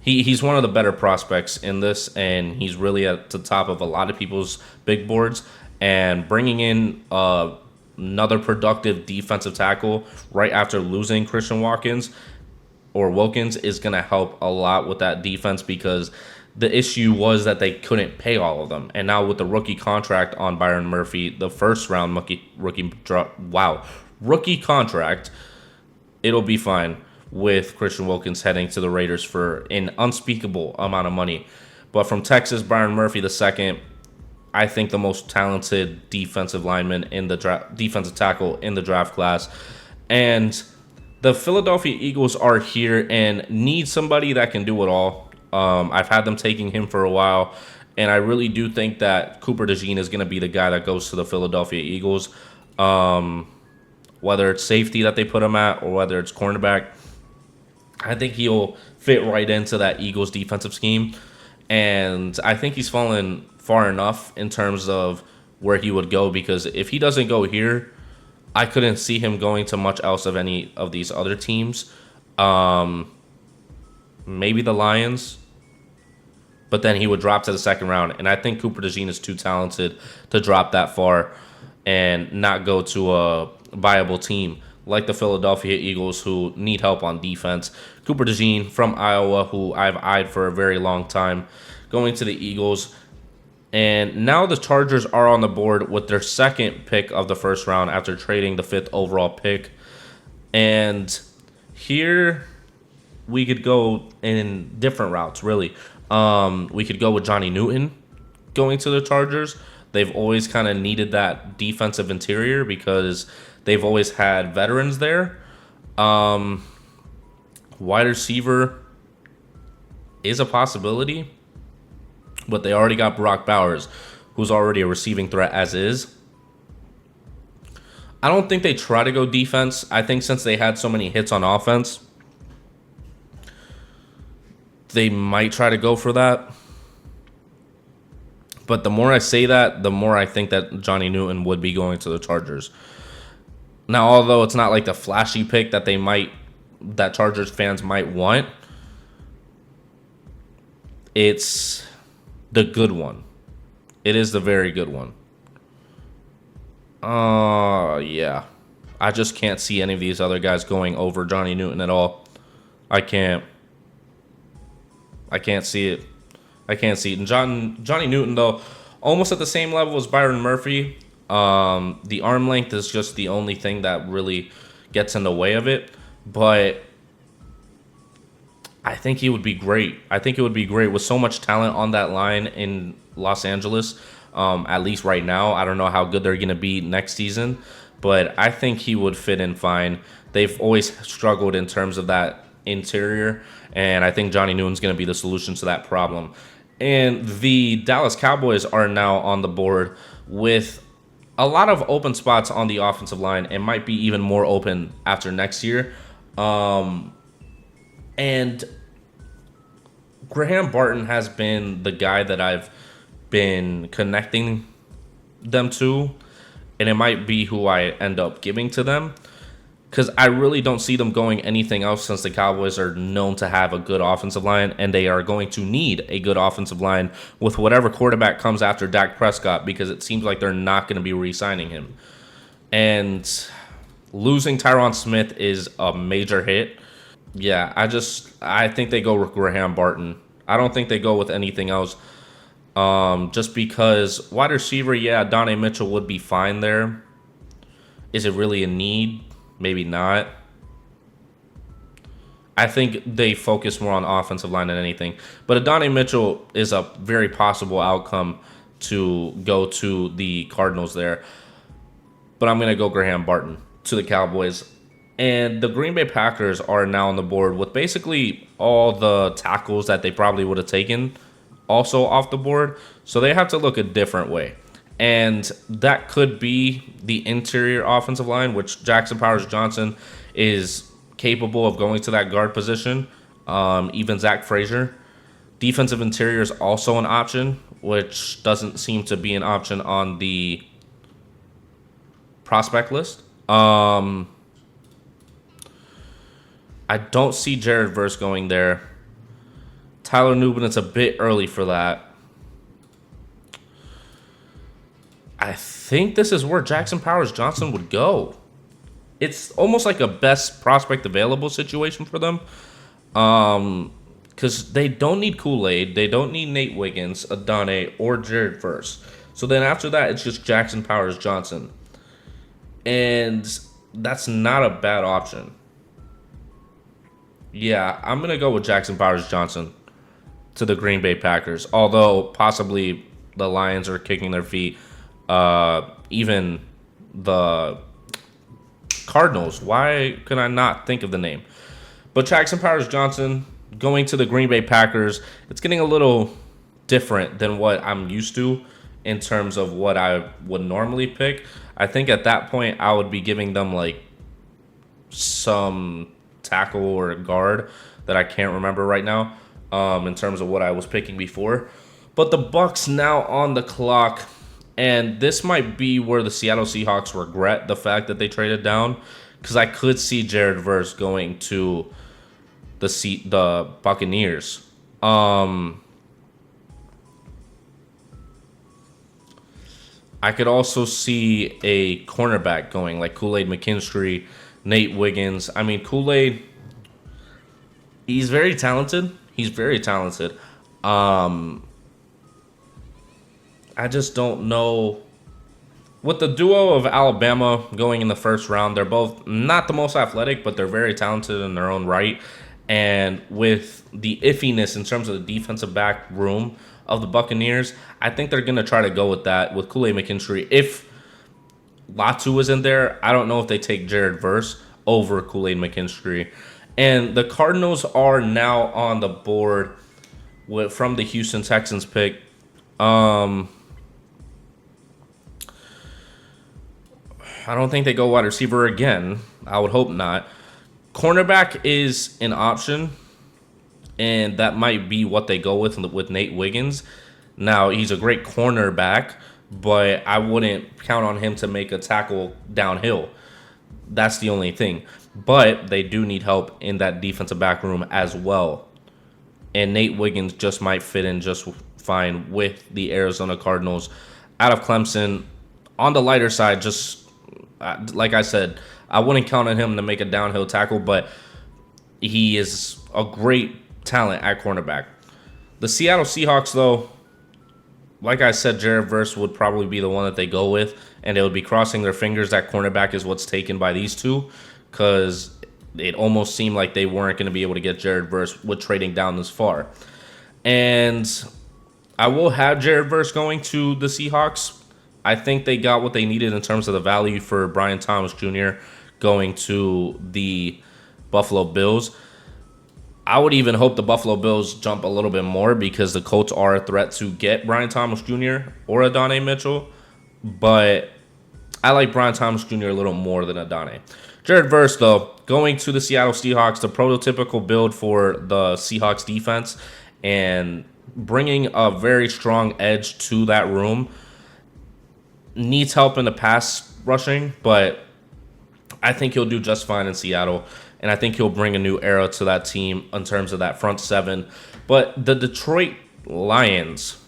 Speaker 1: He's one of the better prospects in this, and he's really at the top of a lot of people's big boards. And bringing in another productive defensive tackle right after losing Christian Wilkins is going to help a lot with that defense, because the issue was that they couldn't pay all of them. And now with the rookie contract on Byron Murphy, the first round rookie contract, it'll be fine with Christian Wilkins heading to the Raiders for an unspeakable amount of money. But from Texas, Byron Murphy the second, I think the most talented defensive lineman in the defensive tackle in the draft class. And the Philadelphia Eagles are here and need somebody that can do it all. I've had them taking him for a while, and I really do think that Cooper DeJean is going to be the guy that goes to the Philadelphia Eagles. Whether it's safety that they put him at or whether it's cornerback, I think he'll fit right into that Eagles defensive scheme. And I think he's fallen far enough in terms of where he would go, because if he doesn't go here, I couldn't see him going to much else of any of these other teams. Maybe the Lions, but then he would drop to the second round. And I think Cooper DeJean is too talented to drop that far and not go to a viable team like the Philadelphia Eagles, who need help on defense. Cooper DeJean from Iowa, who I've eyed for a very long time, going to the Eagles. And now the Chargers are on the board with their second pick of the first round after trading the 5th overall pick. And here, we could go in different routes, really. We could go with Johnny Newton going to the Chargers. They've always kind of needed that defensive interior because they've always had veterans there. Wide receiver is a possibility, but they already got Brock Bowers, who's already a receiving threat as is. I don't think they try to go defense. I think since they had so many hits on offense, they might try to go for that. But the more I say that, the more I think that Johnny Newton would be going to the Chargers. Now, although it's not like the flashy pick that Chargers fans might want, it's the good one. It is the very good one. Yeah. I just can't see any of these other guys going over Johnny Newton at all. I can't see it. I can't see it. And Johnny Newton, though, almost at the same level as Byron Murphy. The arm length is just the only thing that really gets in the way of it. But I think he would be great. I think it would be great with so much talent on that line in Los Angeles. At least right now, I don't know how good they're going to be next season, but I think he would fit in fine. They've always struggled in terms of that interior, and I think Johnny Newton's going to be the solution to that problem. And the Dallas Cowboys are now on the board with a lot of open spots on the offensive line and might be even more open after next year. And Graham Barton has been the guy that I've been connecting them to, and it might be who I end up giving to them, because I really don't see them going anything else since the Cowboys are known to have a good offensive line, and they are going to need a good offensive line with whatever quarterback comes after Dak Prescott, because it seems like they're not going to be re-signing him. And losing Tyron Smith is a major hit. Yeah, I think they go with Graham Barton. I don't think they go with anything else. Just because wide receiver, yeah, Donnie Mitchell would be fine there. Is it really a need? Maybe not. I think they focus more on offensive line than anything. But Adonai Mitchell is a very possible outcome to go to the Cardinals there. But I'm going to go Graham Barton to the Cowboys. And the Green Bay Packers are now on the board with basically all the tackles that they probably would have taken also off the board. So they have to look a different way. And that could be the interior offensive line, which Jackson Powers-Johnson is capable of going to that guard position. Even Zach Frazier. Defensive interior is also an option, which doesn't seem to be an option on the prospect list. I don't see Jared Verse going there. Tyler Nubin, it's a bit early for that. I think this is where Jackson Powers-Johnson would go. It's almost like a best prospect available situation for them. Because they don't need Kool-Aid. They don't need Nate Wiggins, Adonai, or Jared Verse. So then after that, it's just Jackson Powers-Johnson. And that's not a bad option. Yeah, I'm going to go with Jackson Powers-Johnson to the Green Bay Packers. Although possibly the Lions are kicking their feet. Even the Cardinals. Why could I not think of the name? But Jackson Powers-Johnson going to the Green Bay Packers, it's getting a little different than what I'm used to in terms of what I would normally pick. I think at that point I would be giving them like some tackle or guard that I can't remember right now in terms of what I was picking before. But the Bucs now on the clock. And this might be where the Seattle Seahawks regret the fact that they traded down, because I could see Jared Verse going to the Buccaneers. I could also see a cornerback going, like Kool-Aid McKinstry, Nate Wiggins. I mean, Kool-Aid, he's very talented. He's very talented. I just don't know. With the duo of Alabama going in the first round, they're both not the most athletic, but they're very talented in their own right. And with the iffiness in terms of the defensive back room of the Buccaneers, I think they're going to try to go with that with Kool-Aid McKinstry. If Latu is in there, I don't know if they take Jared Verse over Kool-Aid McKinstry. And the Cardinals are now on the board from the Houston Texans pick. I don't think they go wide receiver again. I would hope not. Cornerback is an option, and that might be what they go with Nate Wiggins. Now, he's a great cornerback, but I wouldn't count on him to make a tackle downhill. That's the only thing. But they do need help in that defensive back room as well. And Nate Wiggins just might fit in just fine with the Arizona Cardinals. Out of Clemson, on the lighter side, just like I said, I wouldn't count on him to make a downhill tackle, but he is a great talent at cornerback. The Seattle Seahawks, though, like I said, Jared Verse would probably be the one that they go with, and they would be crossing their fingers that cornerback is what's taken by these two, because it almost seemed like they weren't going to be able to get Jared Verse with trading down this far. And I will have Jared Verse going to the Seahawks. I think they got what they needed in terms of the value for Brian Thomas Jr. going to the Buffalo Bills. I would even hope the Buffalo Bills jump a little bit more because the Colts are a threat to get Brian Thomas Jr. or Adonai Mitchell. But I like Brian Thomas Jr. a little more than Adonai. Jared Verse, though, going to the Seattle Seahawks, the prototypical build for the Seahawks defense, and bringing a very strong edge to that room. Needs help in the pass rushing, but I think he'll do just fine in Seattle. And I think he'll bring a new era to that team in terms of that front seven. But the Detroit Lions,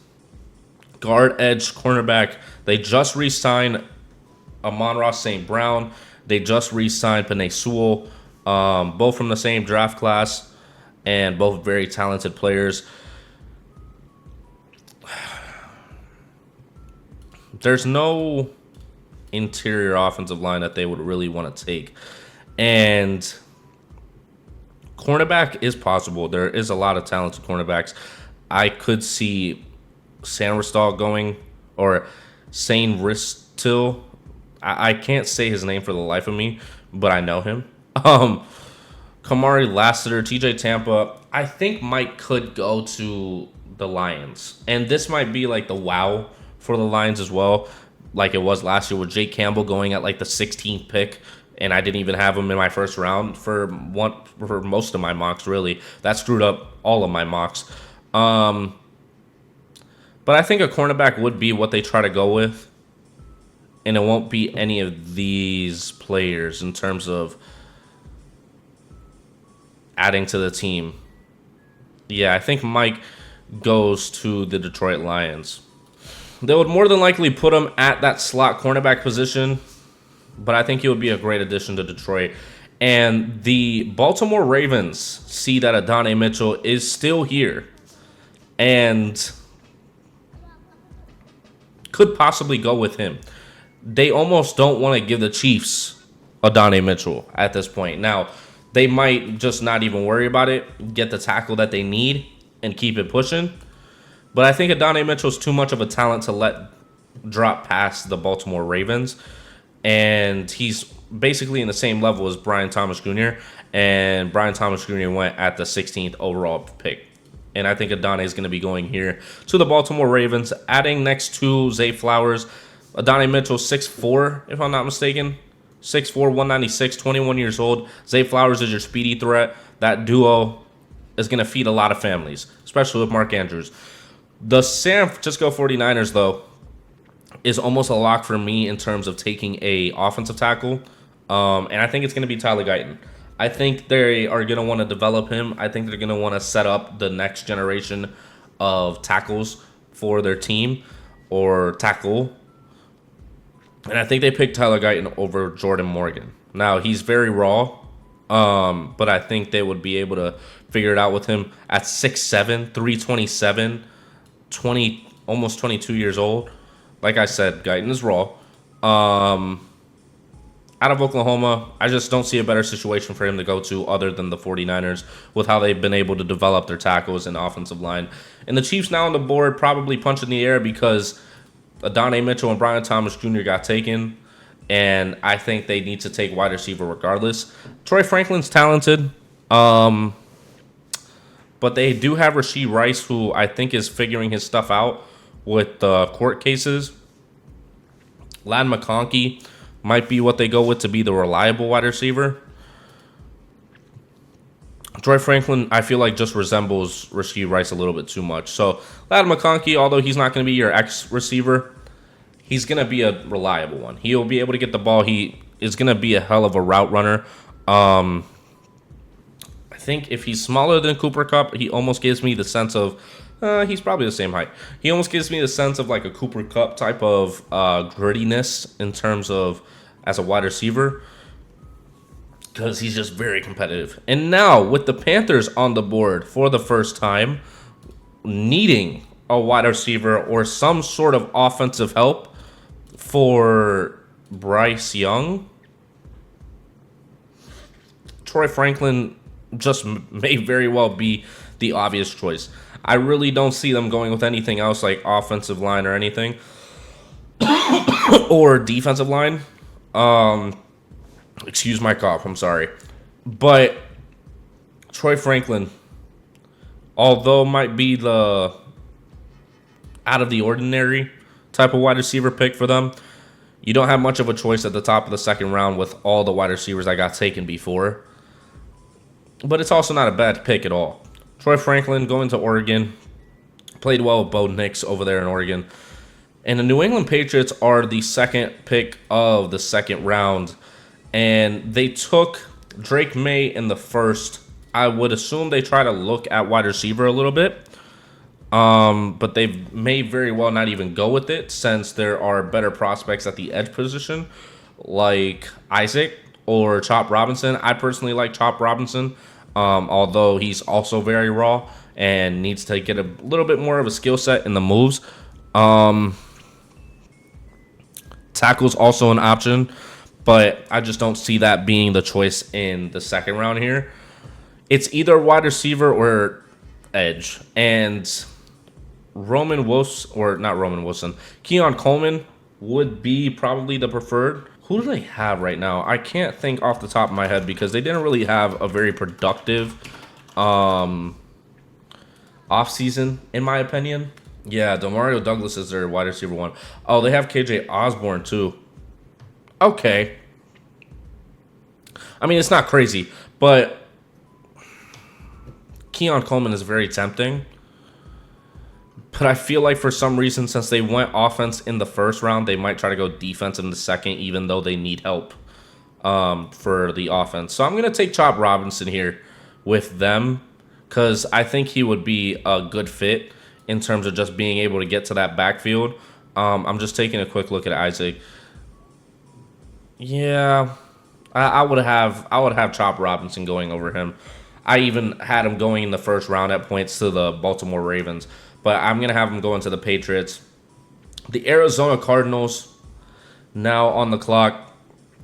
Speaker 1: guard, edge, cornerback, they just re-signed Amon-Ra St. Brown. They just re-signed Penei Sewell, both from the same draft class and both very talented players. There's no interior offensive line that they would really want to take. And cornerback is possible. There is a lot of talented cornerbacks. I could see Sam Ristal going, or Sane Ristil. I can't say his name for the life of me, but I know him. Kamari Lassiter, TJ Tampa. I think Mike could go to the Lions. And this might be like the wow for the Lions as well, like it was last year with Jake Campbell going at like the 16th pick, and I didn't even have him in my first round for most of my mocks, really. That screwed up all of my mocks. But I think a cornerback would be what they try to go with, and it won't be any of these players in terms of adding to the team. Yeah, I think Mike goes to the Detroit Lions. They would more than likely put him at that slot cornerback position, but I think he would be a great addition to Detroit. And the Baltimore Ravens see that Adonai Mitchell is still here and could possibly go with him. They almost don't want to give the Chiefs Adonai Mitchell at this point. Now, they might just not even worry about it, get the tackle that they need, and keep it pushing. But I think Adonai Mitchell's too much of a talent to let drop past the Baltimore Ravens. And he's basically in the same level as Brian Thomas Jr. And Brian Thomas Jr. went at the 16th overall pick. And I think Adonai is going to be going here to the Baltimore Ravens, adding next to Zay Flowers. Adonai Mitchell, 6'4", if I'm not mistaken. 6'4", 196, 21 years old. Zay Flowers is your speedy threat. That duo is going to feed a lot of families, especially with Mark Andrews. The San Francisco 49ers, though, is almost a lock for me in terms of taking a offensive tackle. And I think it's going to be Tyler Guyton. I think they are going to want to develop him. I think they're going to want to set up the next generation of tackles for their team, or tackle. And I think they picked Tyler Guyton over Jordan Morgan. Now, he's very raw, but I think they would be able to figure it out with him at 6'7", 327, almost 22 years old. Like I said, Guyton is raw. I out of Oklahoma, I just don't see a better situation for him to go to other than the 49ers with how they've been able to develop their tackles and offensive line. And the Chiefs now on the board probably punch in the air because Adonai Mitchell and Brian Thomas Jr. got taken. And I think they need to take wide receiver regardless. Troy Franklin's talented. But they do have Rashee Rice, who I think is figuring his stuff out with the court cases. Ladd McConkey might be what they go with to be the reliable wide receiver. Troy Franklin, I feel like, just resembles Rashee Rice a little bit too much. So Ladd McConkey, although he's not going to be your X receiver, he's going to be a reliable one. He'll be able to get the ball. He is going to be a hell of a route runner. I think if he's smaller than Cooper Kupp, he almost gives me the sense of he's probably the same height. He almost gives me the sense of like a Cooper Kupp type of grittiness in terms of as a wide receiver because he's just very competitive. And now with the Panthers on the board for the first time, needing a wide receiver or some sort of offensive help for Bryce Young, Troy Franklin just may very well be the obvious choice. I really don't see them going with anything else like offensive line or anything or defensive line. Excuse my cough, I'm sorry. But Troy Franklin, although might be the out of the ordinary type of wide receiver pick for them, you don't have much of a choice at the top of the second round with all the wide receivers that got taken before. But it's also not a bad pick at all. Troy Franklin going to Oregon, played well with Bo Nix over there in Oregon. And the New England Patriots are the second pick of the second round. And they took Drake May in the first. I would assume they try to look at wide receiver a little bit. But they may very well not even go with it since there are better prospects at the edge position like Isaac or Chop Robinson. I personally like Chop Robinson, although he's also very raw and needs to get a little bit more of a skill set in the moves. Tackle's also an option, but I just don't see that being the choice in the second round here. It's either wide receiver or edge. And Keon Coleman would be probably the preferred. Who do they have right now? I can't think off the top of my head because they didn't really have a very productive offseason, in my opinion. Yeah, Demario Douglas is their wide receiver one. Oh, they have KJ Osborne too. Okay. I mean, it's not crazy, but Keon Coleman is very tempting. But I feel like for some reason, since they went offense in the first round, they might try to go defense in the second, even though they need help for the offense. So I'm going to take Chop Robinson here with them because I think he would be a good fit in terms of just being able to get to that backfield. I'm just taking a quick look at Isaac. Yeah, I would have Chop Robinson going over him. I even had him going in the first round at points to the Baltimore Ravens. But I'm going to have him going to the Patriots. The Arizona Cardinals now on the clock.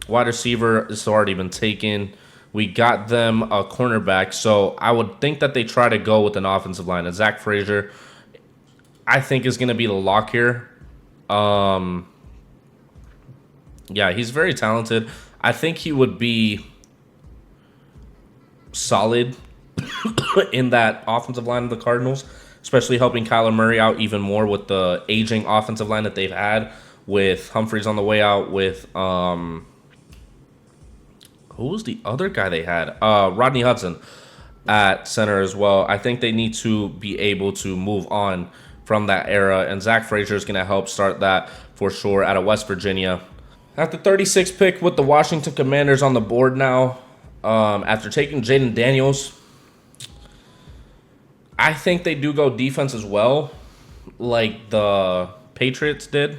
Speaker 1: Wide receiver has already been taken. We got them a cornerback. So I would think that they try to go with an offensive line. And Zach Frazier, I think, is going to be the lock here. Yeah, he's very talented. I think he would be solid in that offensive line of the Cardinals, especially helping Kyler Murray out even more with the aging offensive line that they've had with Humphreys on the way out with, who was the other guy they had? Rodney Hudson at center as well. I think they need to be able to move on from that era, and Zach Frazier is going to help start that for sure out of West Virginia. At the 36th pick with the Washington Commanders on the board now, after taking Jaden Daniels, I think they do go defense as well, like the Patriots did.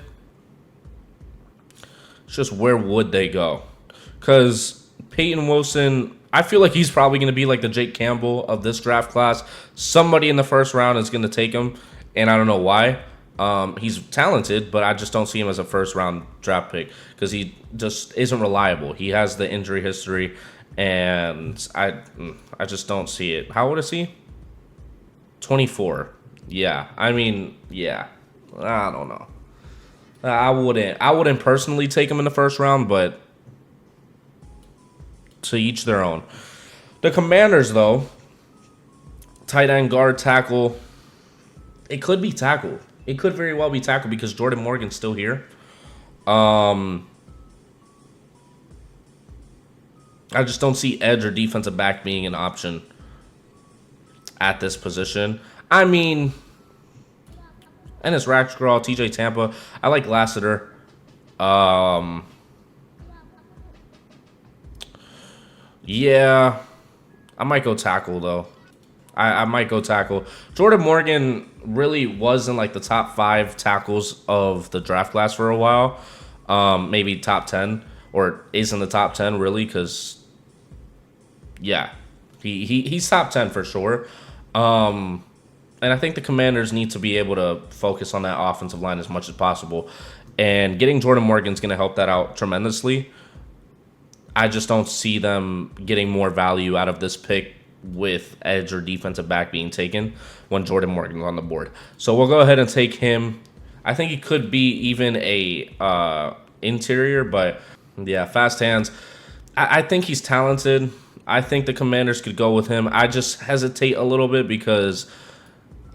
Speaker 1: It's just where would they go? Because Peyton Wilson, I feel like he's probably going to be like the Jake Campbell of this draft class. Somebody in the first round is going to take him, and I don't know why. He's talented, but I just don't see him as a first round draft pick because he just isn't reliable. He has the injury history, and I just don't see it. How old is he? 24. Yeah, I mean, yeah, I don't know. I wouldn't personally take him in the first round, but to each their own. The Commanders, though, tight end, guard, tackle. It could be tackle. It could very well be tackle because Jordan Morgan's still here. I just don't see edge or defensive back being an option at this position. I mean, Ennis Rackstraw, TJ Tampa. I like Lassiter. Yeah, I might go tackle, though. I might go tackle. Jordan Morgan really was in like the top 5 tackles of the draft class for a while. Maybe top 10, or is in the top 10 really, because yeah, he's top 10 for sure. And I think the Commanders need to be able to focus on that offensive line as much as possible. And getting Jordan Morgan's going to help that out tremendously. I just don't see them getting more value out of this pick with edge or defensive back being taken when Jordan Morgan's on the board. So we'll go ahead and take him. I think he could be even a interior, but yeah, fast hands. I think he's talented. I think the Commanders could go with him. I just hesitate a little bit because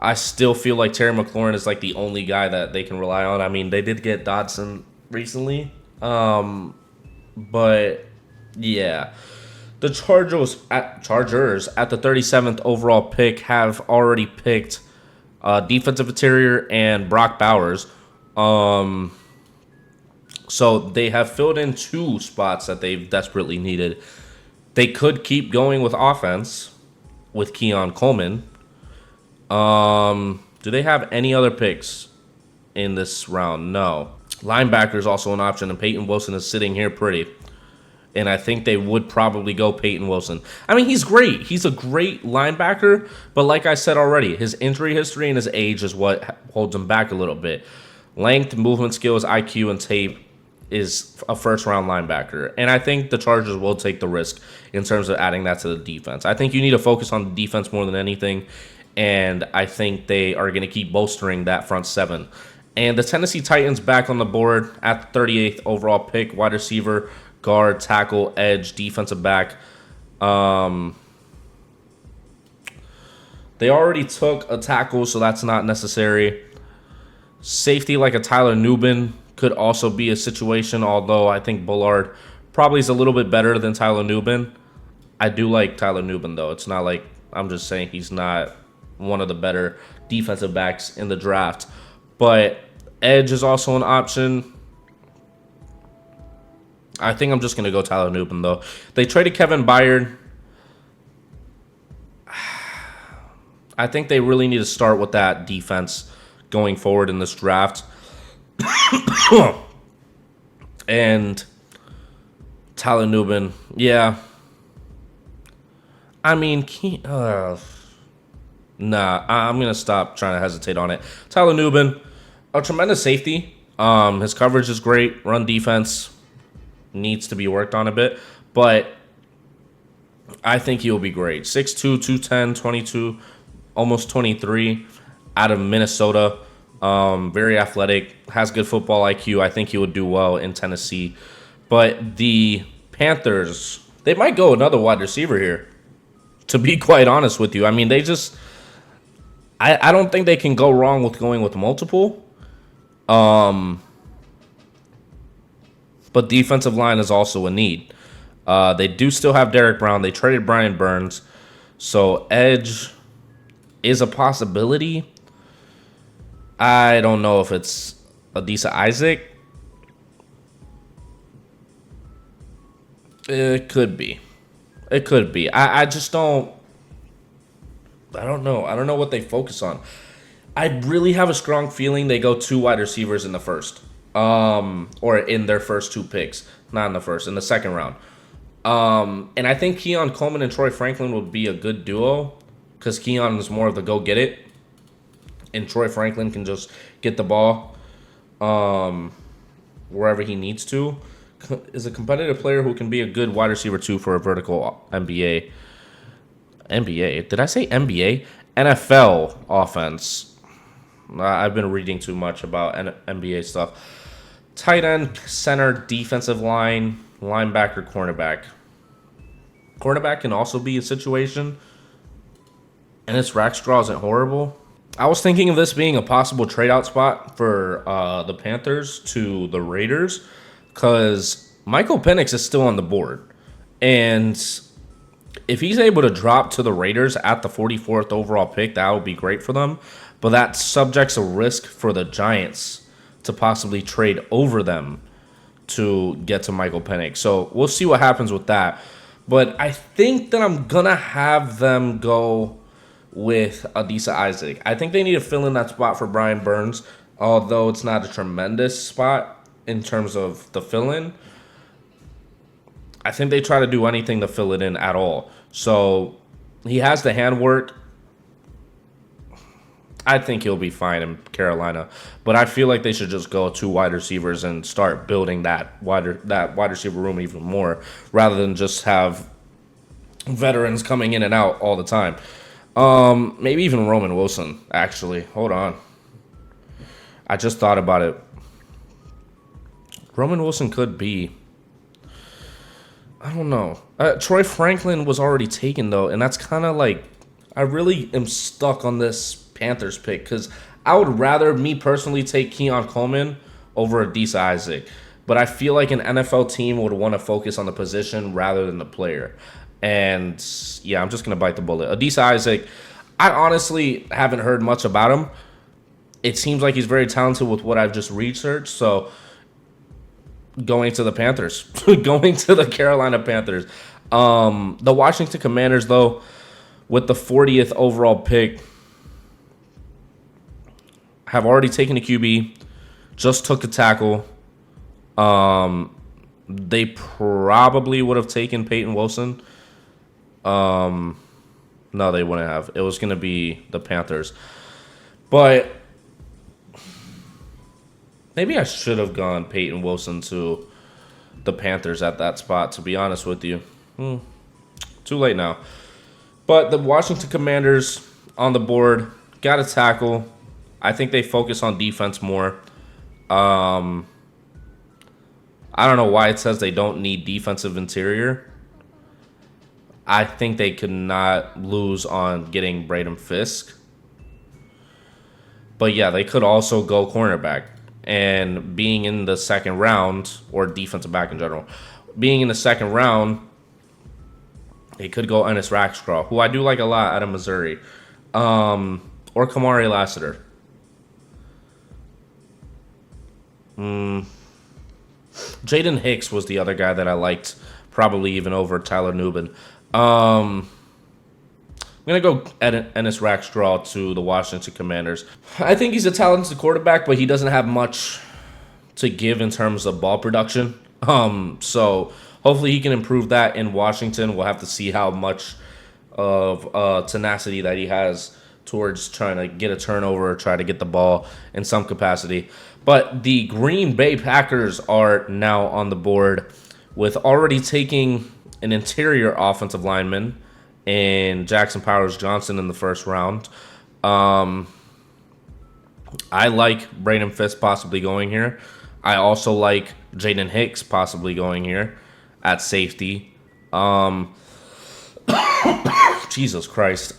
Speaker 1: I still feel like Terry McLaurin is like the only guy that they can rely on. I mean, they did get Dodson recently, but yeah. The Chargers at the 37th overall pick have already picked defensive interior and Brock Bowers. So they have filled in 2 spots that they've desperately needed. They could keep going with offense with Keon Coleman. Do they have any other picks in this round? No. Linebacker is also an option, and Peyton Wilson is sitting here pretty. And I think they would probably go Peyton Wilson. I mean, he's great. He's a great linebacker. But like I said already, his injury history and his age is what holds him back a little bit. Length, movement skills, IQ, and tape is a first-round linebacker. And I think the Chargers will take the risk in terms of adding that to the defense. I think you need to focus on the defense more than anything. And I think they are going to keep bolstering that front 7. And the Tennessee Titans back on the board at the 38th overall pick, wide receiver, guard, tackle, edge, defensive back. They already took a tackle, so that's not necessary. Safety like a Tyler Nubin could also be a situation, although I think Bullard probably is a little bit better than Tyler Nubin. I do like Tyler Nubin, though. It's not like I'm just saying he's not one of the better defensive backs in the draft. But edge is also an option. I think I'm just going to go Tyler Nubin, though. They traded Kevin Byard. I think they really need to start with that defense going forward in this draft. And Tyler Nubin, yeah. I mean, I'm going to stop trying to hesitate on it. Tyler Nubin, a tremendous safety. His coverage is great. Run defense needs to be worked on a bit, but I think he'll be great. 6'2", 210, 22, almost 23, out of Minnesota. Very athletic, has good football IQ. I think he would do well in Tennessee. But the Panthers, they might go another wide receiver here, to be quite honest with you. I mean, they just... I don't think they can go wrong with going with multiple. But defensive line is also a need. They do still have Derek Brown. They traded Brian Burns. So edge is a possibility. I don't know if it's Adisa Isaac. It could be. It could be. I just don't... I don't know. I don't know what they focus on. I really have a strong feeling they go 2 wide receivers in the first. Or in their first 2 picks. Not in the first, in the second round. And I think Keon Coleman and Troy Franklin would be a good duo. Because Keon is more of the go-get-it. and Troy Franklin can just get the ball wherever he needs to, is a competitive player who can be a good wide receiver too for a vertical NBA. Did I say NBA? NFL offense. I've been reading too much about NBA stuff. Tight end, center, defensive line, linebacker, cornerback. Cornerback can also be a situation, and its rack straw isn't horrible. I was thinking of this being a possible trade-out spot for the Panthers to the Raiders, because Michael Penix is still on the board. And if he's able to drop to the Raiders at the 44th overall pick, that would be great for them. But that subjects a risk for the Giants to possibly trade over them to get to Michael Penix. So we'll see what happens with that. But I think that I'm going to have them go with Adisa Isaac. I think they need to fill in that spot for Brian Burns, although it's not a tremendous spot in terms of the fill-in. I think they try to do anything to fill it in at all. So he has the handwork. I think he'll be fine in Carolina, but I feel like they should just go 2 wide receivers and start building that wide receiver room even more, rather than just have veterans coming in and out all the time. Maybe even Roman Wilson, actually. Hold on. I just thought about it. Roman Wilson could be. I don't know. Troy Franklin was already taken, though, and that's kind of like, I really am stuck on this Panthers pick, because I would rather, me personally, take Keon Coleman over Adisa Isaac. But I feel like an NFL team would want to focus on the position rather than the player. And, yeah, I'm just going to bite the bullet. Adisa Isaac, I honestly haven't heard much about him. It seems like he's very talented with what I've just researched. So, going to the Panthers. Going to the Carolina Panthers. The Washington Commanders, though, with the 40th overall pick, have already taken a QB, just took a tackle. They probably would have taken Peyton Wilson. No, they wouldn't have. It was going to be the Panthers. But maybe I should have gone Peyton Wilson to the Panthers at that spot, to be honest with you. Too late now. But the Washington Commanders on the board, got a tackle. I think they focus on defense more. I don't know why it says they don't need defensive interior. I think they could not lose on getting Braden Fisk. But yeah, they could also go cornerback. And being in the second round, or defensive back in general, being in the second round, they could go Ennis Rackstraw, who I do like a lot out of Missouri. Or Kamari Lassiter. Jaden Hicks was the other guy that I liked, probably even over Tyler Nubin. I'm going to go Ennis Rackstraw to the Washington Commanders. I think he's a talented quarterback, but he doesn't have much to give in terms of ball production. So hopefully he can improve that in Washington. We'll have to see how much of tenacity that he has towards trying to get a turnover or try to get the ball in some capacity. But the Green Bay Packers are now on the board with already taking an interior offensive lineman in Jackson Powers Johnson in the first round. I like Braden Fisk possibly going here. I also like Jaden Hicks possibly going here at safety. Jesus Christ.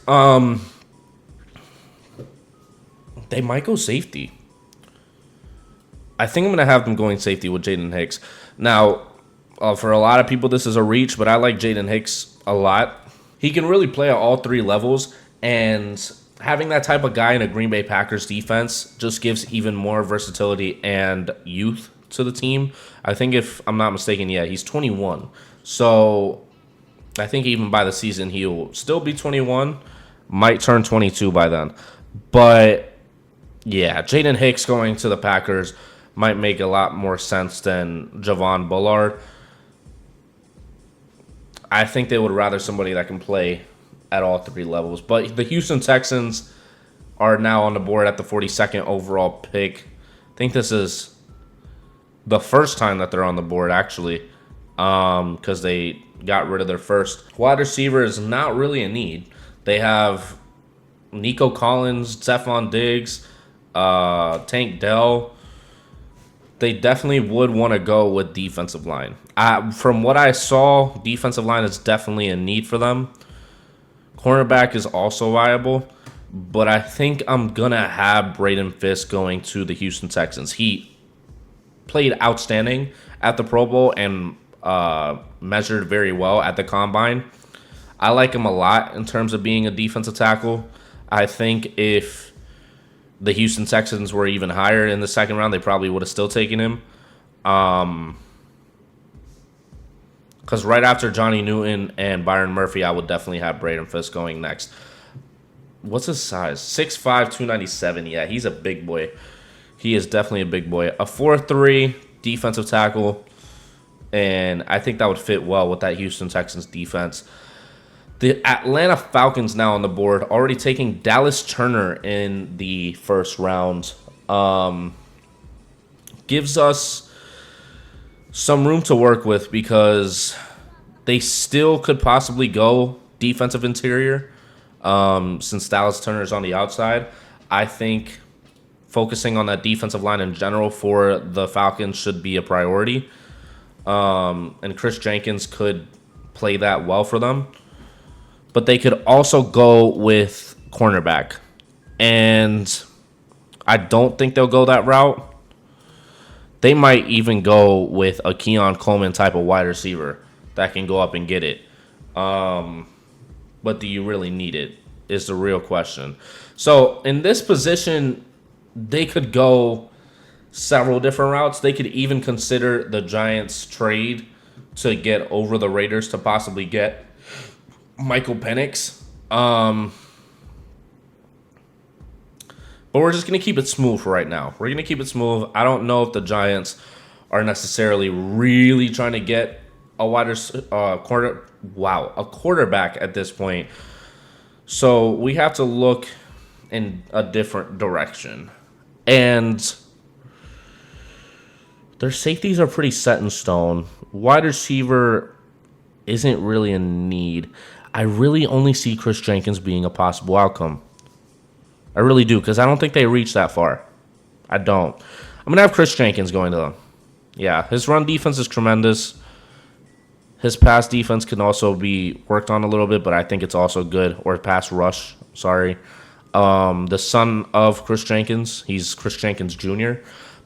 Speaker 1: They might go safety. I think I'm going to have them going safety with Jaden Hicks. Now, for a lot of people, this is a reach, but I like Jaden Hicks a lot. He can really play at all 3 levels, and having that type of guy in a Green Bay Packers defense just gives even more versatility and youth to the team. I think, if I'm not mistaken, he's 21. So I think even by the season, he'll still be 21, might turn 22 by then. But yeah, Jaden Hicks going to the Packers might make a lot more sense than Javon Bullard. I think they would rather somebody that can play at all 3 levels. But the Houston Texans, are now on the board at the 42nd overall pick. I think this is the first time that they're on the board, actually, because they got rid of their first. Wide receiver is not really a need. They have Nico Collins, Stephon Diggs, Tank Dell. They definitely would want to go with defensive line. From what I saw, defensive line is definitely a need for them. Cornerback is also viable, but I think I'm going to have Braden Fisk going to the Houston Texans. He played outstanding at the Pro Bowl and measured very well at the Combine. I like him a lot in terms of being a defensive tackle. I think if the Houston Texans were even higher in the second round, they probably would have still taken him. Because right after Johnny Newton and Byron Murphy, I would definitely have Braden Fisk going next. What's his size? 6'5", 297. Yeah, he's a big boy. He is definitely a big boy. A 4'3" defensive tackle. And I think that would fit well with that Houston Texans defense. The Atlanta Falcons now on the board, already taking Dallas Turner in the first round. Gives us some room to work with because they still could possibly go defensive interior since Dallas Turner is on the outside. I think focusing on that defensive line in general for the Falcons should be a priority. And Chris Jenkins could play that well for them. But they could also go with cornerback. And I don't think they'll go that route. They might even go with a Keon Coleman type of wide receiver that can go up and get it. But do you really need it is the real question. So in this position, they could go several different routes. They could even consider the Giants trade to get over the Raiders to possibly get Michael Penix. But we're just going to keep it smooth for right now. We're going to keep it smooth. I don't know if the Giants are necessarily really trying to get a quarterback at this point. So we have to look in a different direction. And their safeties are pretty set in stone. Wide receiver isn't really a need. I really only see Chris Jenkins being a possible outcome. I really do, because I don't think they reach that far. I don't. I'm going to have Chris Jenkins going to them. Yeah, his run defense is tremendous. His pass defense can also be worked on a little bit, but I think it's also good. Or pass rush, sorry. The son of Chris Jenkins, he's Chris Jenkins Jr.,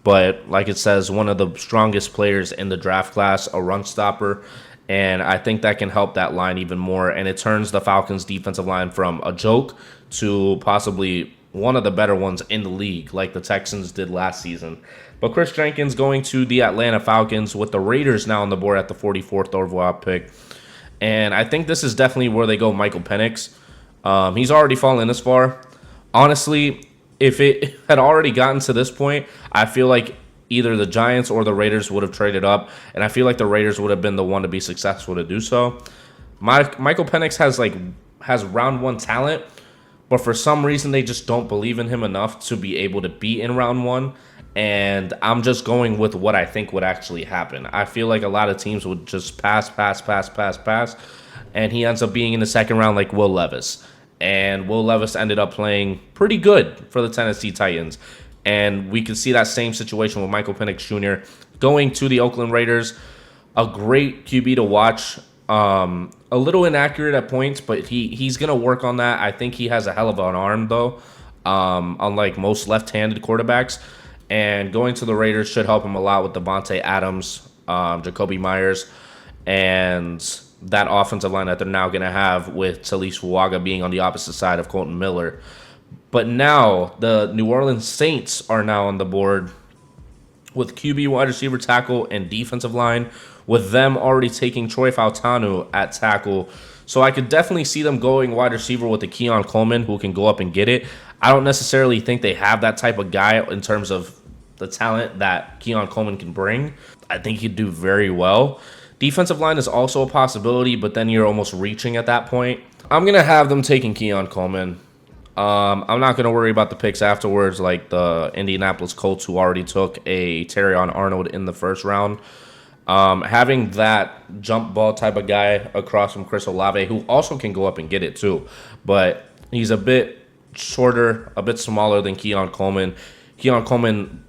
Speaker 1: but like it says, one of the strongest players in the draft class, a run stopper. And I think that can help that line even more. And it turns the Falcons' defensive line from a joke to possibly one of the better ones in the league, like the Texans did last season. But Chris Jenkins going to the Atlanta Falcons with the Raiders now on the board at the 44th overall pick. And I think this is definitely where they go Michael Penix. He's already fallen this far. Honestly, if it had already gotten to this point, I feel like either the Giants or the Raiders would have traded up, and I feel like the Raiders would have been the one to be successful to do so. Michael Penix has round one talent, but for some reason they just don't believe in him enough to be able to be in round one, and I'm just going with what I think would actually happen. I feel like a lot of teams would just pass, and he ends up being in the second round like Will Levis. And Will Levis ended up playing pretty good for the Tennessee Titans. And we could see that same situation with Michael Penix Jr. going to the Oakland Raiders. A great QB to watch. A little inaccurate at points, but he's going to work on that. I think he has a hell of an arm, though, unlike most left-handed quarterbacks. And going to the Raiders should help him a lot with Devontae Adams, Jacoby Myers, and that offensive line that they're now going to have with Talise Fuaga being on the opposite side of Colton Miller. But now the New Orleans Saints are now on the board with QB, wide receiver, tackle, and defensive line, with them already taking Troy Fautanu at tackle. So I could definitely see them going wide receiver with the Keon Coleman, who can go up and get it. I don't necessarily think they have that type of guy in terms of the talent that Keon Coleman can bring. I think he'd do very well. Defensive line is also a possibility, but then you're almost reaching at that point. I'm going to have them taking Keon Coleman. I'm not going to worry about the picks afterwards, like the Indianapolis Colts, who already took a Terrion Arnold in the first round. Having that jump ball type of guy across from Chris Olave, who also can go up and get it too, but he's a bit shorter, a bit smaller than Keon Coleman. Keon Coleman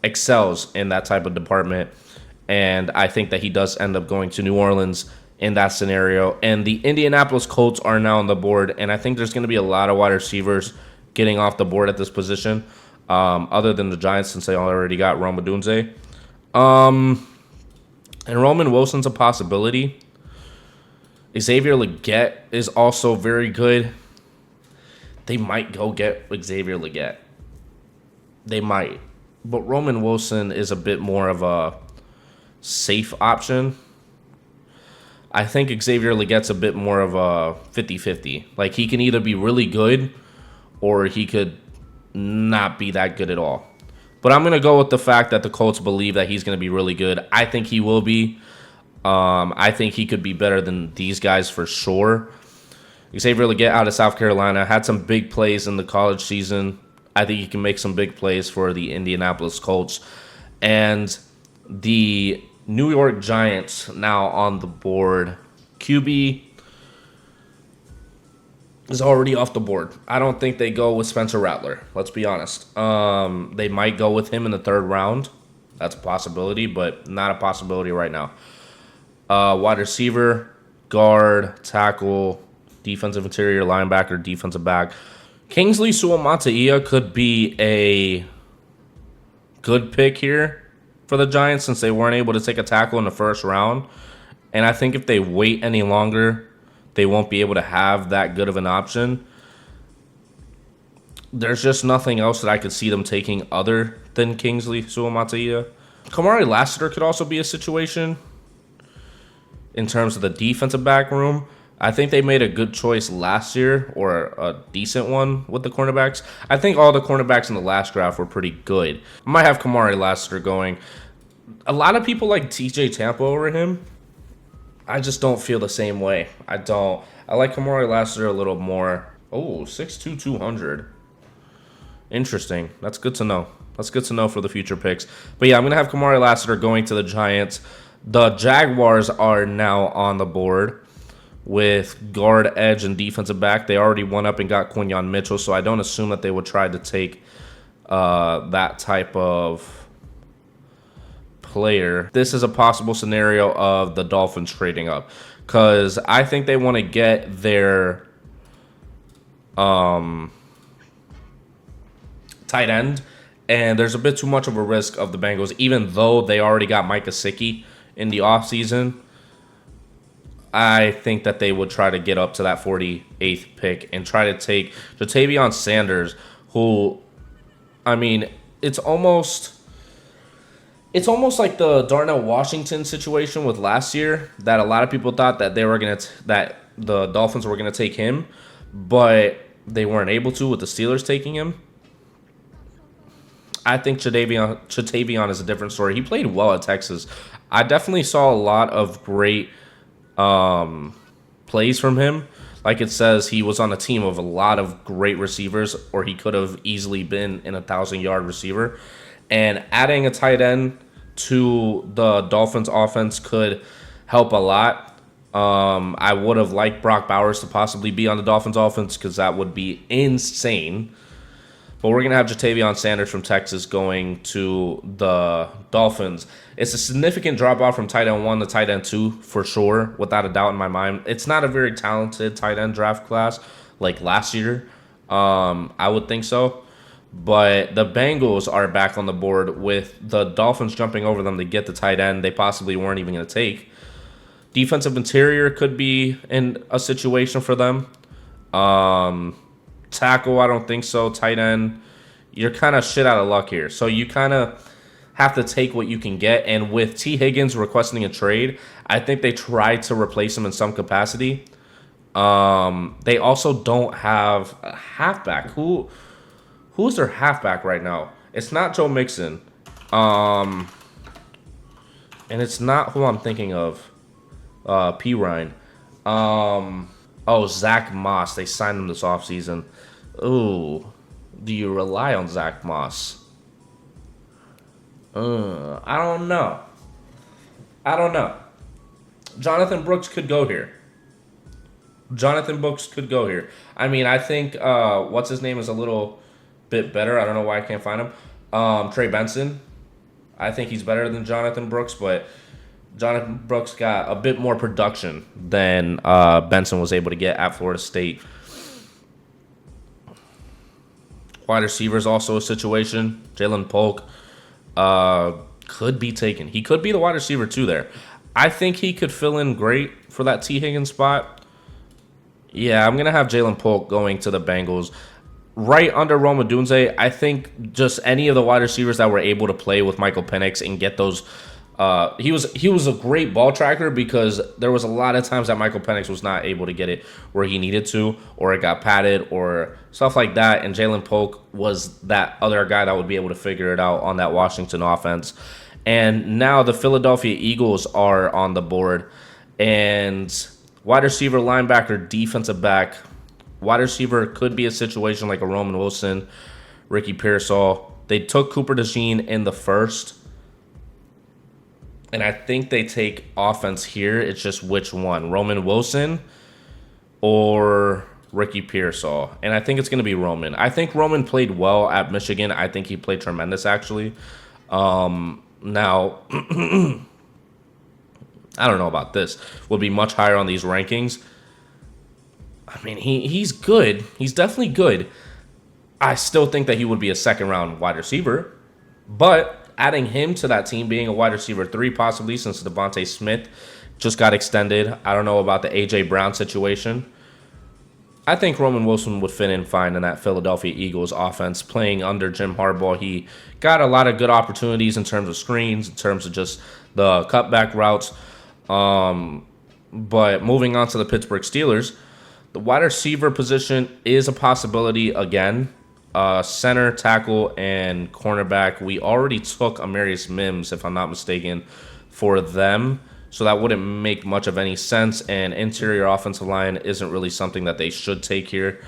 Speaker 1: excels in that type of department, and I think that he does end up going to New Orleans in that scenario. And the Indianapolis Colts are now on the board, and I think there's going to be a lot of wide receivers getting off the board at this position, other than the Giants, since they already got Rome Odunze. And Roman Wilson's a possibility. Xavier Legette is also very good. They might go get Xavier Legette. They might. But Roman Wilson is a bit more of a safe option. I think Xavier Legette's a bit more of a 50-50. Like, he can either be really good or he could not be that good at all. But I'm going to go with the fact that the Colts believe that he's going to be really good. I think he will be. I think he could be better than these guys for sure. Xavier Legette out of South Carolina had some big plays in the college season. I think he can make some big plays for the Indianapolis Colts. And the New York Giants now on the board. QB is already off the board. I don't think they go with Spencer Rattler. Let's be honest. They might go with him in the third round. That's a possibility, but not a possibility right now. Wide receiver, guard, tackle, defensive interior, linebacker, defensive back. Kingsley Suamataia could be a good pick here for the Giants since they weren't able to take a tackle in the first round. And I think if they wait any longer, they won't be able to have that good of an option. There's just nothing else that I could see them taking other than Kingsley Suamataia. Kamari Lassiter could also be a situation in terms of the defensive back room. I think they made a good choice last year, or a decent one with the cornerbacks. I think all the cornerbacks in the last draft were pretty good. I might have Kamari Lassiter going. A lot of people like TJ Tampa over him. I just don't feel the same way. I don't. I like Kamari Lassiter a little more. Oh, 6'2", 200. Interesting. That's good to know. That's good to know for the future picks. But yeah, I'm going to have Kamari Lassiter going to the Giants. The Jaguars are now on the board with guard, edge, and defensive back. They already went up and got Quinyon Mitchell, so I don't assume that they would try to take that type of player. This is a possible scenario of the Dolphins trading up, because I think they want to get their tight end, and there's a bit too much of a risk of the Bengals, even though they already got Mike Gesicki in the offseason. I think that they would try to get up to that 48th pick and try to take Ja'Tavion Sanders, who, I mean, it's almost like the Darnell Washington situation with last year, that a lot of people thought that that the Dolphins were gonna take him, but they weren't able to with the Steelers taking him. I think Ja'Tavion is a different story. He played well at Texas. I definitely saw a lot of great plays from him. Like it says, he was on a team of a lot of great receivers, or he could have easily been an 1,000-yard receiver. And adding a tight end to the Dolphins offense could help a lot. I would have liked Brock Bowers to possibly be on the Dolphins offense, because that would be insane. But we're going to have Ja'Tavion Sanders from Texas going to the Dolphins. It's a significant drop-off from tight end 1 to tight end 2, for sure, without a doubt in my mind. It's not a very talented tight end draft class like last year. I would think so. But the Bengals are back on the board with the Dolphins jumping over them to get the tight end they possibly weren't even going to take. Defensive interior could be in a situation for them. Tackle, I don't think so. Tight end, you're kind of shit out of luck here. So you kind of have to take what you can get. And with T. Higgins requesting a trade, I think they tried to replace him in some capacity. They also don't have a halfback. Who's their halfback right now? It's not Joe Mixon. And it's not who I'm thinking of. P. Ryan. Zach Moss. They signed him this offseason. Ooh, do you rely on Zach Moss? I don't know. I don't know. Jonathan Brooks could go here. Jonathan Brooks could go here. I mean, I think what's his name is a little bit better. I don't know why I can't find him. Trey Benson. I think he's better than Jonathan Brooks, but Jonathan Brooks got a bit more production than Benson was able to get at Florida State. Wide receiver is also a situation. Jalen Polk could be taken. He could be the wide receiver too there. I think he could fill in great for that T. Higgins spot. Yeah, I'm going to have Jalen Polk going to the Bengals. Right under Rome Odunze, I think just any of the wide receivers that were able to play with Michael Penix and get those. He was a great ball tracker because there was a lot of times that Michael Penix was not able to get it where he needed to, or it got padded, or stuff like that. And Jalen Polk was that other guy that would be able to figure it out on that Washington offense. And now the Philadelphia Eagles are on the board, and wide receiver, linebacker, defensive back. Wide receiver could be a situation like a Roman Wilson, Ricky Pearsall. They took Cooper DeJean in the first, and I think they take offense here. It's just which one, Roman Wilson or Ricky Pearsall. And I think it's going to be Roman. I think Roman played well at Michigan. I think he played tremendous, actually. Now, I don't know about this. Will be much higher on these rankings. I mean, he's good. He's definitely good. I still think that he would be a second-round wide receiver. But adding him to that team, being a wide receiver 3 possibly, since Devontae Smith just got extended. I don't know about the A.J. Brown situation. I think Roman Wilson would fit in fine in that Philadelphia Eagles offense. Playing under Jim Harbaugh, he got a lot of good opportunities in terms of screens, in terms of just the cutback routes. But moving on to the Pittsburgh Steelers, the wide receiver position is a possibility again. Center, tackle, and cornerback. We already took Amarius Mims, if I'm not mistaken, for them. So that wouldn't make much of any sense. And interior offensive line isn't really something that they should take here.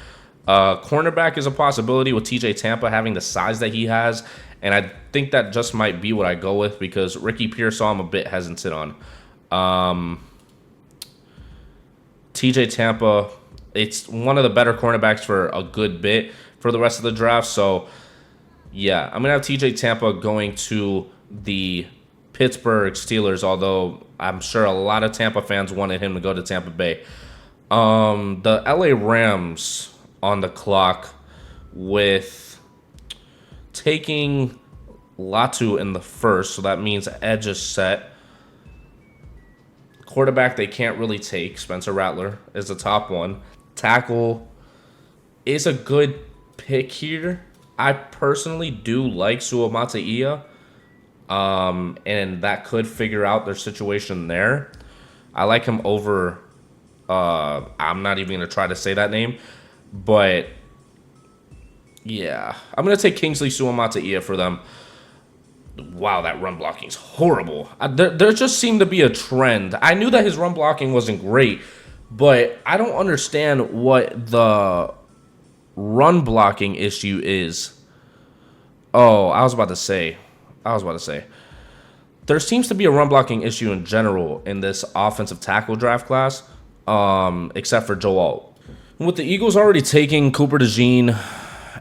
Speaker 1: Cornerback is a possibility with TJ Tampa having the size that he has. And I think that just might be what I go with because Ricky Pearsall I'm a bit hesitant on. TJ Tampa, it's one of the better cornerbacks for a good bit for the rest of the draft. So, yeah, I'm going to have TJ Tampa going to the Pittsburgh Steelers, although I'm sure a lot of Tampa fans wanted him to go to Tampa Bay. The LA Rams on the clock with taking Latu in the first, so that means edge is set. Quarterback they can't really take. Spencer Rattler is the top one. Tackle is a good pick here. I personally do like Suamataia, and that could figure out their situation there. I like him over, I'm not even going to try to say that name, but yeah, I'm going to take Kingsley Suamataia for them. Wow, that run blocking is horrible. There just seemed to be a trend. I knew that his run blocking wasn't great, but I don't understand what the run blocking issue is. Oh, I was about to say. There seems to be a run blocking issue in general in this offensive tackle draft class, except for Joe Alt. With the Eagles already taking Cooper DeJean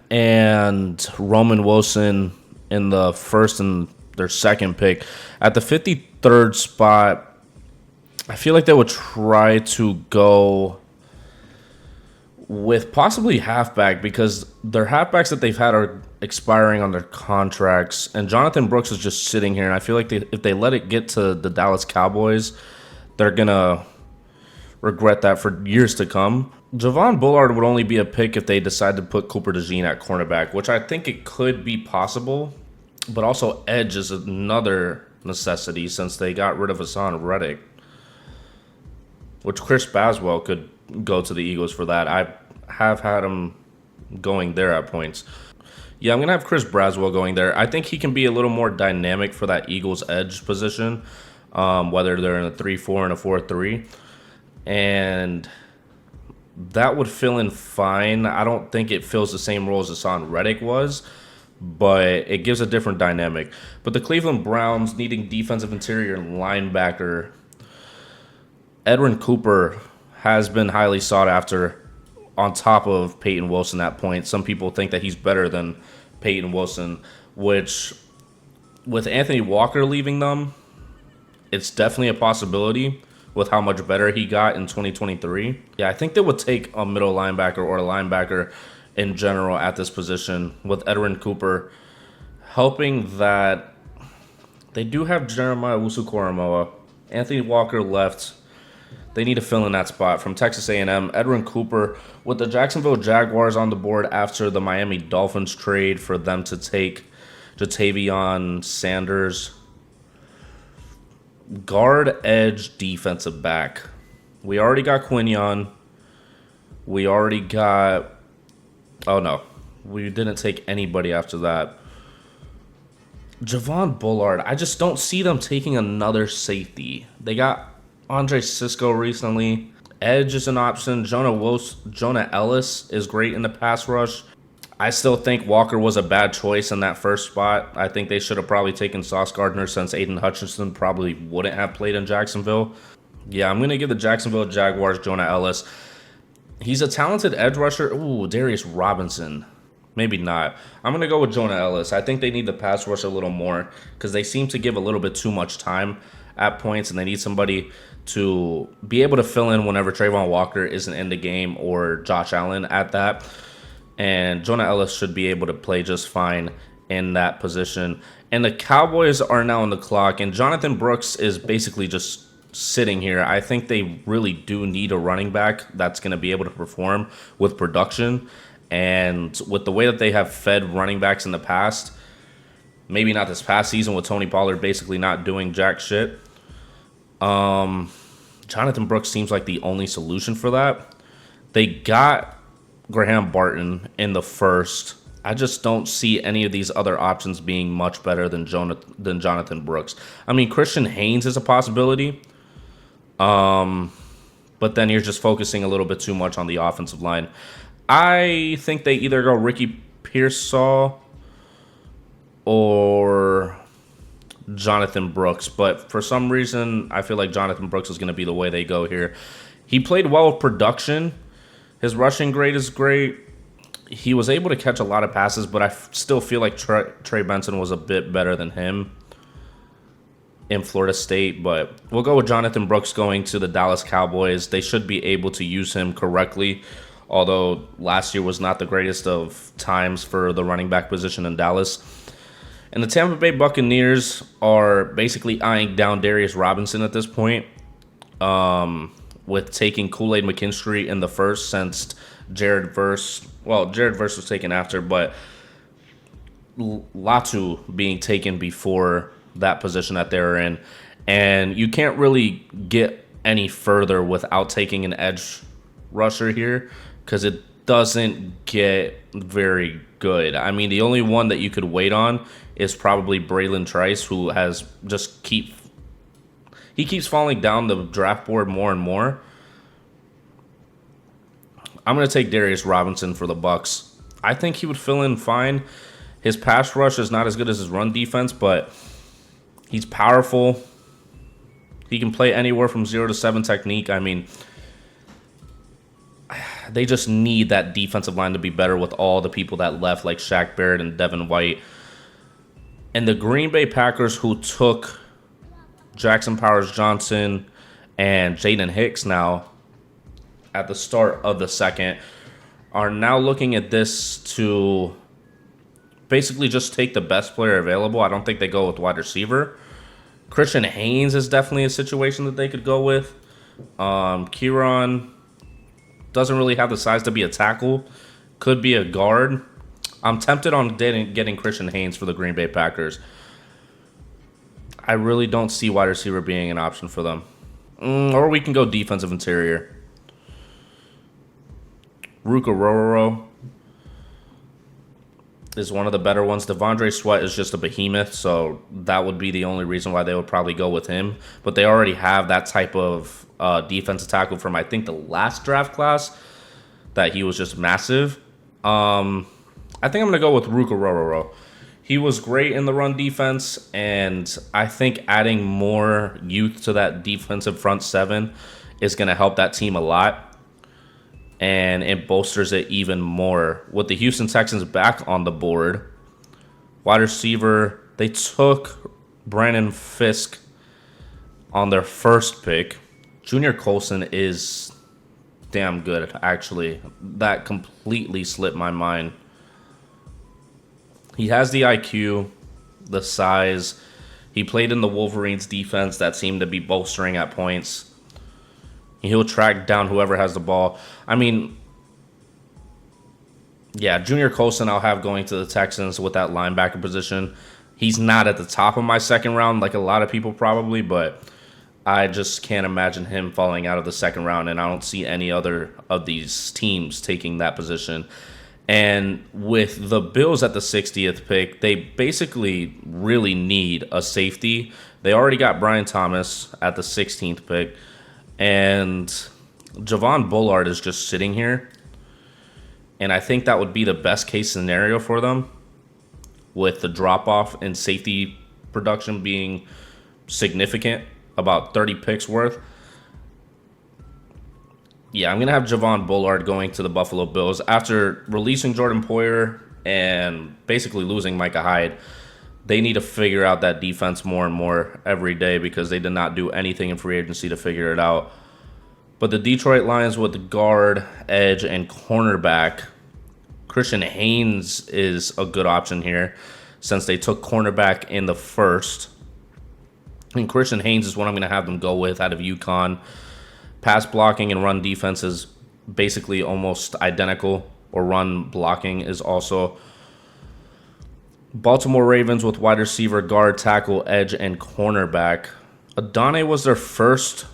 Speaker 1: and Roman Wilson in the first and their second pick, at the 53rd spot, I feel like they would try to go with possibly halfback because their halfbacks that they've had are expiring on their contracts, and Jonathan Brooks is just sitting here, and I feel like if they let it get to the Dallas Cowboys, they're going to regret that for years to come. Javon Bullard would only be a pick if they decide to put Cooper DeJean at cornerback, which I think it could be possible, but also edge is another necessity since they got rid of Hassan Reddick, which Chris Baswell could go to the Eagles for that. I have had him going there at points. Yeah, I'm going to have Chris Braswell going there. I think he can be a little more dynamic for that Eagles edge position, whether they're in a 3-4 and a 4-3. And that would fill in fine. I don't think it fills the same role as Hassan Reddick was, but it gives a different dynamic. But the Cleveland Browns needing defensive interior linebacker, Edwin Cooper has been highly sought after on top of Peyton Wilson at point. Some people think that he's better than Peyton Wilson, which with Anthony Walker leaving them, it's definitely a possibility with how much better he got in 2023. Yeah, I think they would take a middle linebacker or a linebacker in general at this position with Edwin Cooper helping that they do have Jeremiah Owusu-Koramoah. Anthony Walker left. They need to fill in that spot. From Texas A&M, Edwin Cooper with the Jacksonville Jaguars on the board after the Miami Dolphins trade for them to take Jatavion Sanders. Guard, edge, defensive back. We already got Quinion. We already got... Oh, no. We didn't take anybody after that. Javon Bullard. I just don't see them taking another safety. They got Andre Cisco recently. Edge is an option. Jonah Ellis is great in the pass rush. I still think Walker was a bad choice in that first spot. I think they should have probably taken Sauce Gardner since Aiden Hutchinson probably wouldn't have played in Jacksonville. Yeah, I'm going to give the Jacksonville Jaguars Jonah Ellis. He's a talented edge rusher. Ooh, Darius Robinson. Maybe not. I'm going to go with Jonah Ellis. I think they need the pass rush a little more because they seem to give a little bit too much time at points, and they need somebody to be able to fill in whenever Trayvon Walker isn't in the game or Josh Allen at that. And Jonah Ellis should be able to play just fine in that position. And the Cowboys are now on the clock, and Jonathan Brooks is basically just sitting here. I think they really do need a running back that's going to be able to perform with production. And with the way that they have fed running backs in the past, maybe not this past season with Tony Pollard basically not doing jack shit, Jonathan Brooks seems like the only solution for that. They got Graham Barton in the first. I just don't see any of these other options being much better than Jonathan Brooks. I mean, Christian Haynes is a possibility, but then you're just focusing a little bit too much on the offensive line. I think they either go Ricky Pearsall or Jonathan Brooks, but for some reason, I feel like Jonathan Brooks is going to be the way they go here. He played well with production. His rushing grade is great. He was able to catch a lot of passes, but I still feel like Trey Benson was a bit better than him in Florida State. But we'll go with Jonathan Brooks going to the Dallas Cowboys. They should be able to use him correctly, although last year was not the greatest of times for the running back position in Dallas. And the Tampa Bay Buccaneers are basically eyeing down Darius Robinson at this point, with taking Kool-Aid McKinstry in the first since Jared Verse was taken after, but Latu being taken before that position that they're in. And you can't really get any further without taking an edge rusher here because it doesn't get very good. I mean, the only one that you could wait on is probably Braylon Trice, who has just keeps falling down the draft board more and more. I'm going to take Darius Robinson for the Bucs. I think he would fill in fine. His pass rush is not as good as his run defense, but he's powerful. He can play anywhere from 0 to 7 technique. I mean, they just need that defensive line to be better with all the people that left, like Shaq Barrett and Devin White. And the Green Bay Packers, who took Jackson Powers-Johnson and Jaden Hicks now at the start of the second, are now looking at this to basically just take the best player available. I don't think they go with wide receiver. Christian Haynes is definitely a situation that they could go with. Kieran doesn't really have the size to be a tackle. Could be a guard. I'm tempted on getting Christian Haynes for the Green Bay Packers. I really don't see wide receiver being an option for them. Or we can go defensive interior. Ruka Rororo is one of the better ones. Devondre Sweat is just a behemoth, so that would be the only reason why they would probably go with him. But they already have that type of defensive tackle from, I think, the last draft class. that he was just massive. I think I'm going to go with Ruka Rororo. He was great in the run defense, and I think adding more youth to that defensive front seven is going to help that team a lot, and it bolsters it even more. With the Houston Texans back on the board, wide receiver, they took Brandon Fisk on their first pick. Junior Colson is damn good, actually. That completely slipped my mind. He has the IQ, the size. He played in the Wolverines defense that seemed to be bolstering at points. He'll track down whoever has the ball. I mean, yeah, Junior Colson I'll have going to the Texans with that linebacker position. He's not at the top of my second round like a lot of people probably, but I just can't imagine him falling out of the second round, and I don't see any other of these teams taking that position. And with the Bills at the 60th pick, they basically really need a safety. They already got Brian Thomas at the 16th pick, and Javon Bullard is just sitting here. And I think that would be the best case scenario for them, with the drop-off in safety production being significant, about 30 picks worth. Yeah, I'm going to have Javon Bullard going to the Buffalo Bills. After releasing Jordan Poyer and basically losing Micah Hyde, they need to figure out that defense more and more every day because they did not do anything in free agency to figure it out. But the Detroit Lions with the guard, edge, and cornerback, Christian Haynes is a good option here since they took cornerback in the first. And Christian Haynes is what I'm going to have them go with out of UConn. Pass blocking and run defense is basically almost identical, or run blocking is also. Baltimore Ravens with wide receiver, guard, tackle, edge, and cornerback. Adane was their first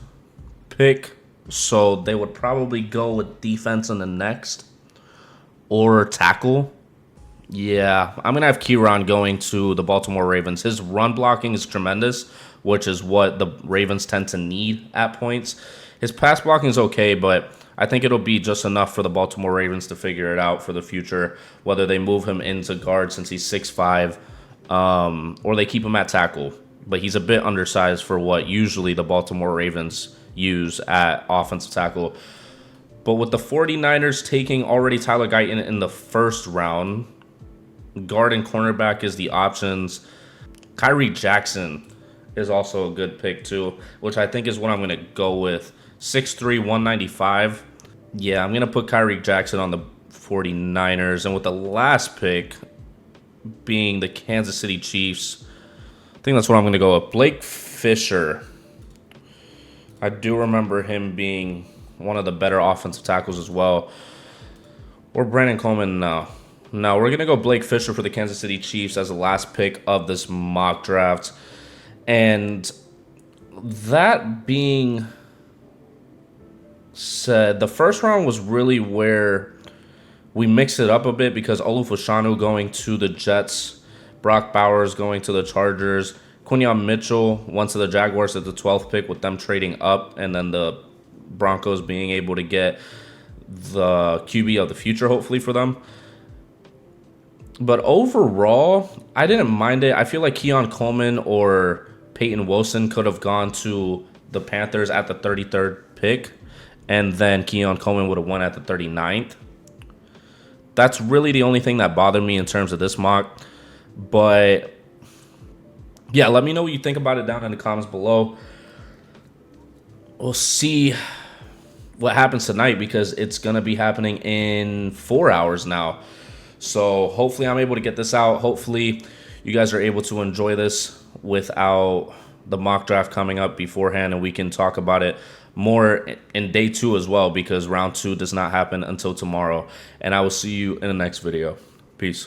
Speaker 1: pick, so they would probably go with defense in the next, or tackle. Yeah, I'm going to have Kieran going to the Baltimore Ravens. His run blocking is tremendous, which is what the Ravens tend to need at points. His pass blocking is okay, but I think it'll be just enough for the Baltimore Ravens to figure it out for the future, whether they move him into guard since he's 6'5", or they keep him at tackle. But he's a bit undersized for what usually the Baltimore Ravens use at offensive tackle. But with the 49ers taking already Tyler Guyton in the first round, guard and cornerback is the options. Kyrie Jackson is also a good pick too, which I think is what I'm going to go with. 6'3", 195. Yeah, I'm going to put Kyrie Jackson on the 49ers. And with the last pick being the Kansas City Chiefs, I think that's what I'm going to go with. Blake Fisher. I do remember him being one of the better offensive tackles as well. Or Brandon Coleman, no. No, we're going to go Blake Fisher for the Kansas City Chiefs as the last pick of this mock draft. And that being said, the first round was really where we mixed it up a bit because Olufoshanu going to the Jets, Brock Bowers going to the Chargers, Quinyon Mitchell went to the Jaguars at the 12th pick with them trading up, and then the Broncos being able to get the QB of the future, hopefully, for them. But overall, I didn't mind it. I feel like Keon Coleman or Peyton Wilson could have gone to the Panthers at the 33rd pick, and then Keon Coleman would have won at the 39th. That's really the only thing that bothered me in terms of this mock. But yeah, let me know what you think about it down in the comments below. We'll see what happens tonight because it's going to be happening in 4 hours now. So hopefully I'm able to get this out. Hopefully you guys are able to enjoy this without the mock draft coming up beforehand, and we can talk about it more in day 2 as well, because round 2 does not happen until tomorrow. And I will see you in the next video. Peace.